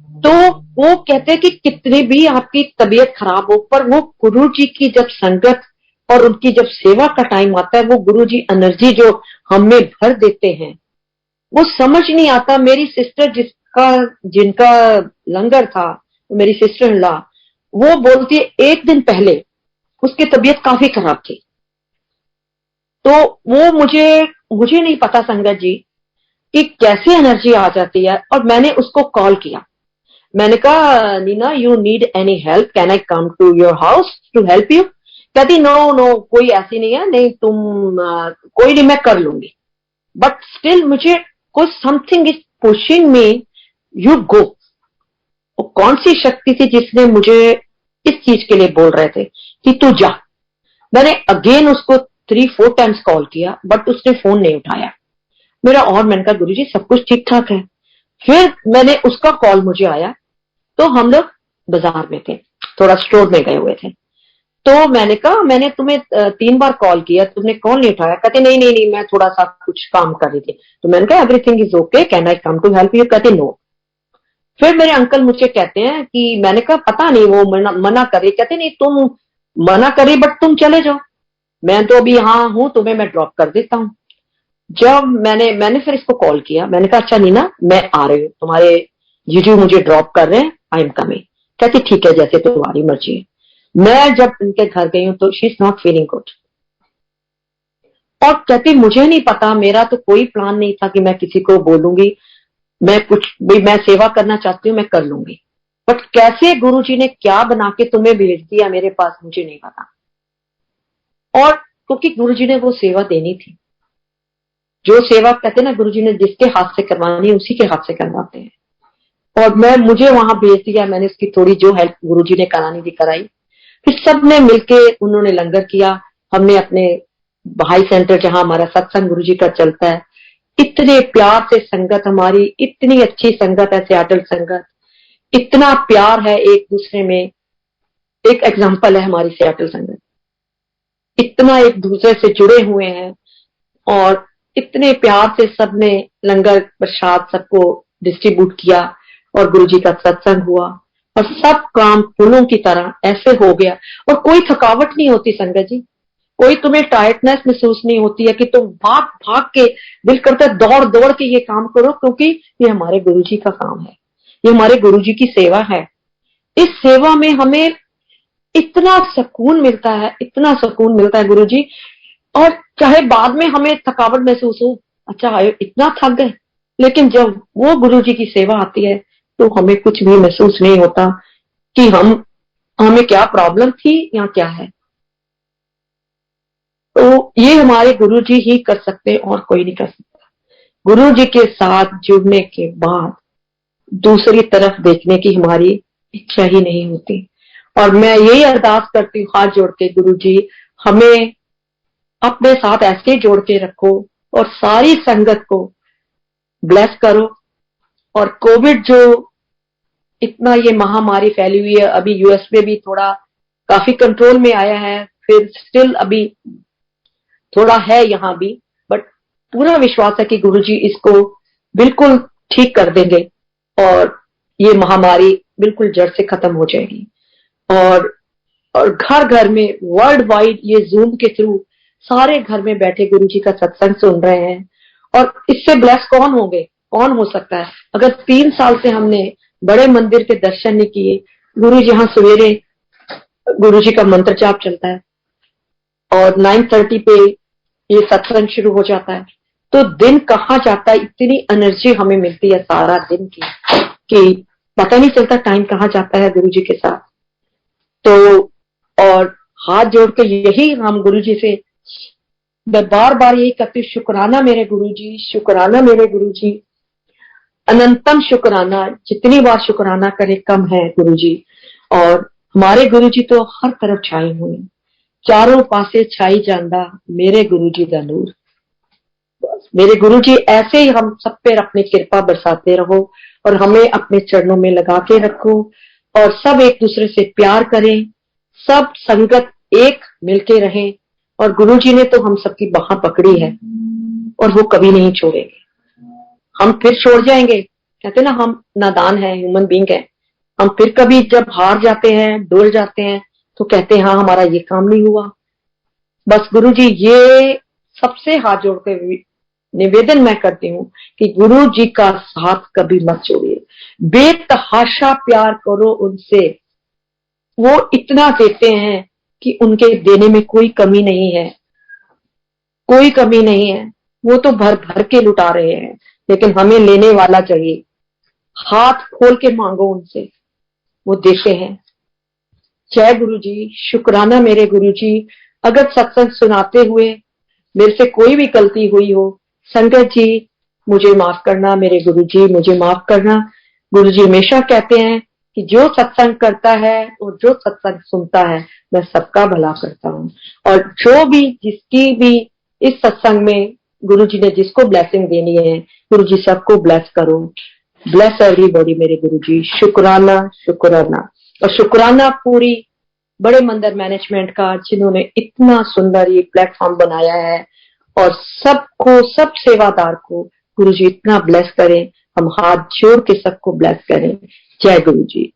[SPEAKER 1] तो वो कहते हैं कि कितनी भी आपकी तबीयत खराब हो, पर वो गुरु जी की जब संगत और उनकी जब सेवा का टाइम आता है, वो गुरु जी एनर्जी जो हमें भर देते हैं, वो समझ नहीं आता। मेरी सिस्टर जिनका लंगर था, मेरी सिस्टर इन लॉ, वो बोलती है एक दिन पहले उसकी तबीयत काफी खराब थी। तो वो मुझे नहीं पता संगत जी कि कैसे एनर्जी आ जाती है। और मैंने उसको कॉल किया, मैंने कहा Neena you need any help, can I come to your house to help you. कहती नो कोई ऐसी नहीं है, नहीं तुम कोई नहीं, मैं कर लूंगी। बट स्टिल मुझे कुछ something is pushing me, you go. वो कौन सी शक्ति थी जिसने मुझे इस चीज के लिए बोल रहे थे कि तू जा। मैंने अगेन उसको 3-4 टाइम्स कॉल किया, बट उसने फोन नहीं उठाया मेरा। और मैंने कहा गुरुजी सब कुछ ठीक ठाक है। फिर मैंने उसका कॉल मुझे आया, तो हम लोग बाजार में थे, थोड़ा स्टोर में गए हुए थे। तो मैंने कहा मैंने तुम्हें 3 बार कॉल किया, तुमने कॉल नहीं उठाया। कहते नहीं मैं थोड़ा सा कुछ काम कर रही थी। तो मैंने कहा everything is okay, can I come to help you. कहते नो। फिर मेरे अंकल मुझे कहते हैं कि मैंने कहा पता नहीं वो मना कर रही। कहते नहीं तुम मना कर रही, बट तुम चले जाओ, मैं तो अभी यहाँ हूं, तुम्हें मैं ड्रॉप कर देता हूँ। जब मैंने फिर इसको कॉल किया, मैंने कहा अच्छा नीना मैं आ रही हूँ, तुम्हारे जीजू मुझे ड्रॉप कर रहे हैं, आई एम कमिंग। कहती ठीक है जैसे तुम्हारी मर्जी है। मैं जब उनके घर गई हूँ तो she is not feeling good. और कहती मुझे नहीं पता, मेरा तो कोई प्लान नहीं था कि मैं किसी को बोलूंगी, मैं सेवा करना चाहती हूँ मैं कर लूंगी, बट कैसे गुरुजी ने क्या बना के तुम्हें भेज दिया मेरे पास मुझे नहीं पता। और क्योंकि गुरुजी ने वो सेवा देनी थी, जो सेवा कहते हैं ना गुरुजी ने जिसके हाथ से करवानी है उसी के हाथ से करवाते हैं। और मुझे वहां भेज दिया, मैंने उसकी थोड़ी जो हेल्प गुरुजी ने करानी थी कराई। फिर सबने मिलके उन्होंने लंगर किया, हमने अपने भाई सेंटर जहां हमारा सत्संग गुरु जी का चलता है, इतने प्यार से संगत हमारी, इतनी अच्छी संगत है सियाटल संगत, इतना प्यार है एक दूसरे में। एक एग्जाम्पल है हमारी सियाटल संगत, इतना एक दूसरे से जुड़े हुए हैं और इतने प्यार से सबने लंगर प्रसाद सबको डिस्ट्रीब्यूट किया और गुरु जी का सत्संग हुआ और सब काम फूलों की तरह ऐसे हो गया और कोई थकावट नहीं होती संगत जी, कोई तुम्हें टायर्डनेस महसूस नहीं होती है कि तुम भाग भाग के, दिल करता है दौड़ दौड़ के ये काम करो, क्योंकि ये हमारे गुरु जी का काम है, ये हमारे गुरु जी की सेवा है। इस सेवा में हमें इतना सुकून मिलता है, इतना सुकून मिलता है गुरु जी। और चाहे बाद में हमें थकावट महसूस हो, अच्छा इतना थक गए, लेकिन जब वो गुरु जी की सेवा आती है तो हमें कुछ भी महसूस नहीं होता कि हमें क्या प्रॉब्लम थी या क्या है। तो ये हमारे गुरु जी ही कर सकते और कोई नहीं कर सकता। गुरु जी के साथ जुड़ने के बाद दूसरी तरफ देखने की हमारी इच्छा ही नहीं होती। और मैं यही अरदास करती हूँ हाथ जोड़ के, गुरु जी हमें अपने साथ ऐसे जोड़ के रखो और सारी संगत को ब्लेस करो। और कोविड जो इतना ये महामारी फैली हुई है, अभी यूएस में भी थोड़ा काफी कंट्रोल में आया है, फिर स्टिल अभी थोड़ा है यहाँ भी, बट पूरा विश्वास है कि गुरुजी इसको बिल्कुल ठीक कर देंगे और ये महामारी बिल्कुल जड़ से खत्म हो जाएगी। और घर घर में वर्ल्ड वाइड ये जूम के थ्रू सारे घर में बैठे गुरुजी का सत्संग सुन रहे हैं। और इससे ब्लेस कौन होंगे, कौन हो सकता है? अगर 3 साल से हमने बड़े मंदिर के दर्शन नहीं किए, गुरु जी यहाँ सवेरे गुरु जी का मंत्र जाप चलता है और 9:30 पे ये सत्संग शुरू हो जाता है, तो दिन कहाँ जाता है, इतनी एनर्जी हमें मिलती है सारा दिन की कि पता नहीं चलता टाइम कहाँ जाता है गुरु जी के साथ। तो और हाथ जोड़ के यही हम गुरु जी से मैं बार बार यही कहती हूँ, शुक्राना मेरे गुरु जी, शुक्राना मेरे गुरु जी, अनंतम शुक्राना, जितनी बार शुक्राना करे कम है गुरु जी। और हमारे गुरु जी तो हर तरफ छाए हुए, चारों पासे छाई जांदा मेरे गुरु जी दा नूर। मेरे गुरु जी ऐसे ही हम सब पे अपनी कृपा बरसाते रहो और हमें अपने चरणों में लगा के रखो और सब एक दूसरे से प्यार करें, सब संगत एक मिलके रहें। और गुरु जी ने तो हम सबकी बाह पकड़ी है और वो कभी नहीं छोड़ेंगे। हम फिर छोड़ जाएंगे, कहते ना हम नादान हैं, ह्यूमन बीइंग है, हम फिर कभी जब हार जाते हैं, डोल जाते हैं, तो कहते हैं हाँ हमारा ये काम नहीं हुआ। बस गुरु जी ये सबसे हाथ जोड़ते हुए निवेदन मैं करती हूँ कि गुरु जी का साथ कभी मत छोड़िए, बेतहाशा प्यार करो उनसे। वो इतना देते हैं कि उनके देने में कोई कमी नहीं है, कोई कमी नहीं है। वो तो भर भर के लुटा रहे हैं, लेकिन हमें लेने वाला चाहिए। हाथ खोल के मांगो उनसे, वो देते हैं। जय गुरु जी, शुक्राना मेरे गुरु जी। अगर सत्संग सुनाते हुए मेरे से कोई भी गलती हुई हो, संगत जी मुझे माफ करना, मेरे गुरु जी मुझे माफ करना। गुरु जी हमेशा कहते हैं कि जो सत्संग करता है और जो सत्संग सुनता है मैं सबका भला करता हूँ। और जो भी जिसकी भी इस सत्संग में गुरु जी ने जिसको ब्लेसिंग देनी है, गुरु जी सबको ब्लेस करो। ब्लेस एवरीबॉडी मेरे गुरु जी। शुक्राना शुक्राना। और शुक्राना पूरी बड़े मंदिर मैनेजमेंट का, जिन्होंने इतना सुंदर ये प्लेटफॉर्म बनाया है। और सबको, सब सेवादार को गुरु जी इतना ब्लेस करें, हम हाथ जोड़ के सबको ब्लेस करें। जय गुरु जी।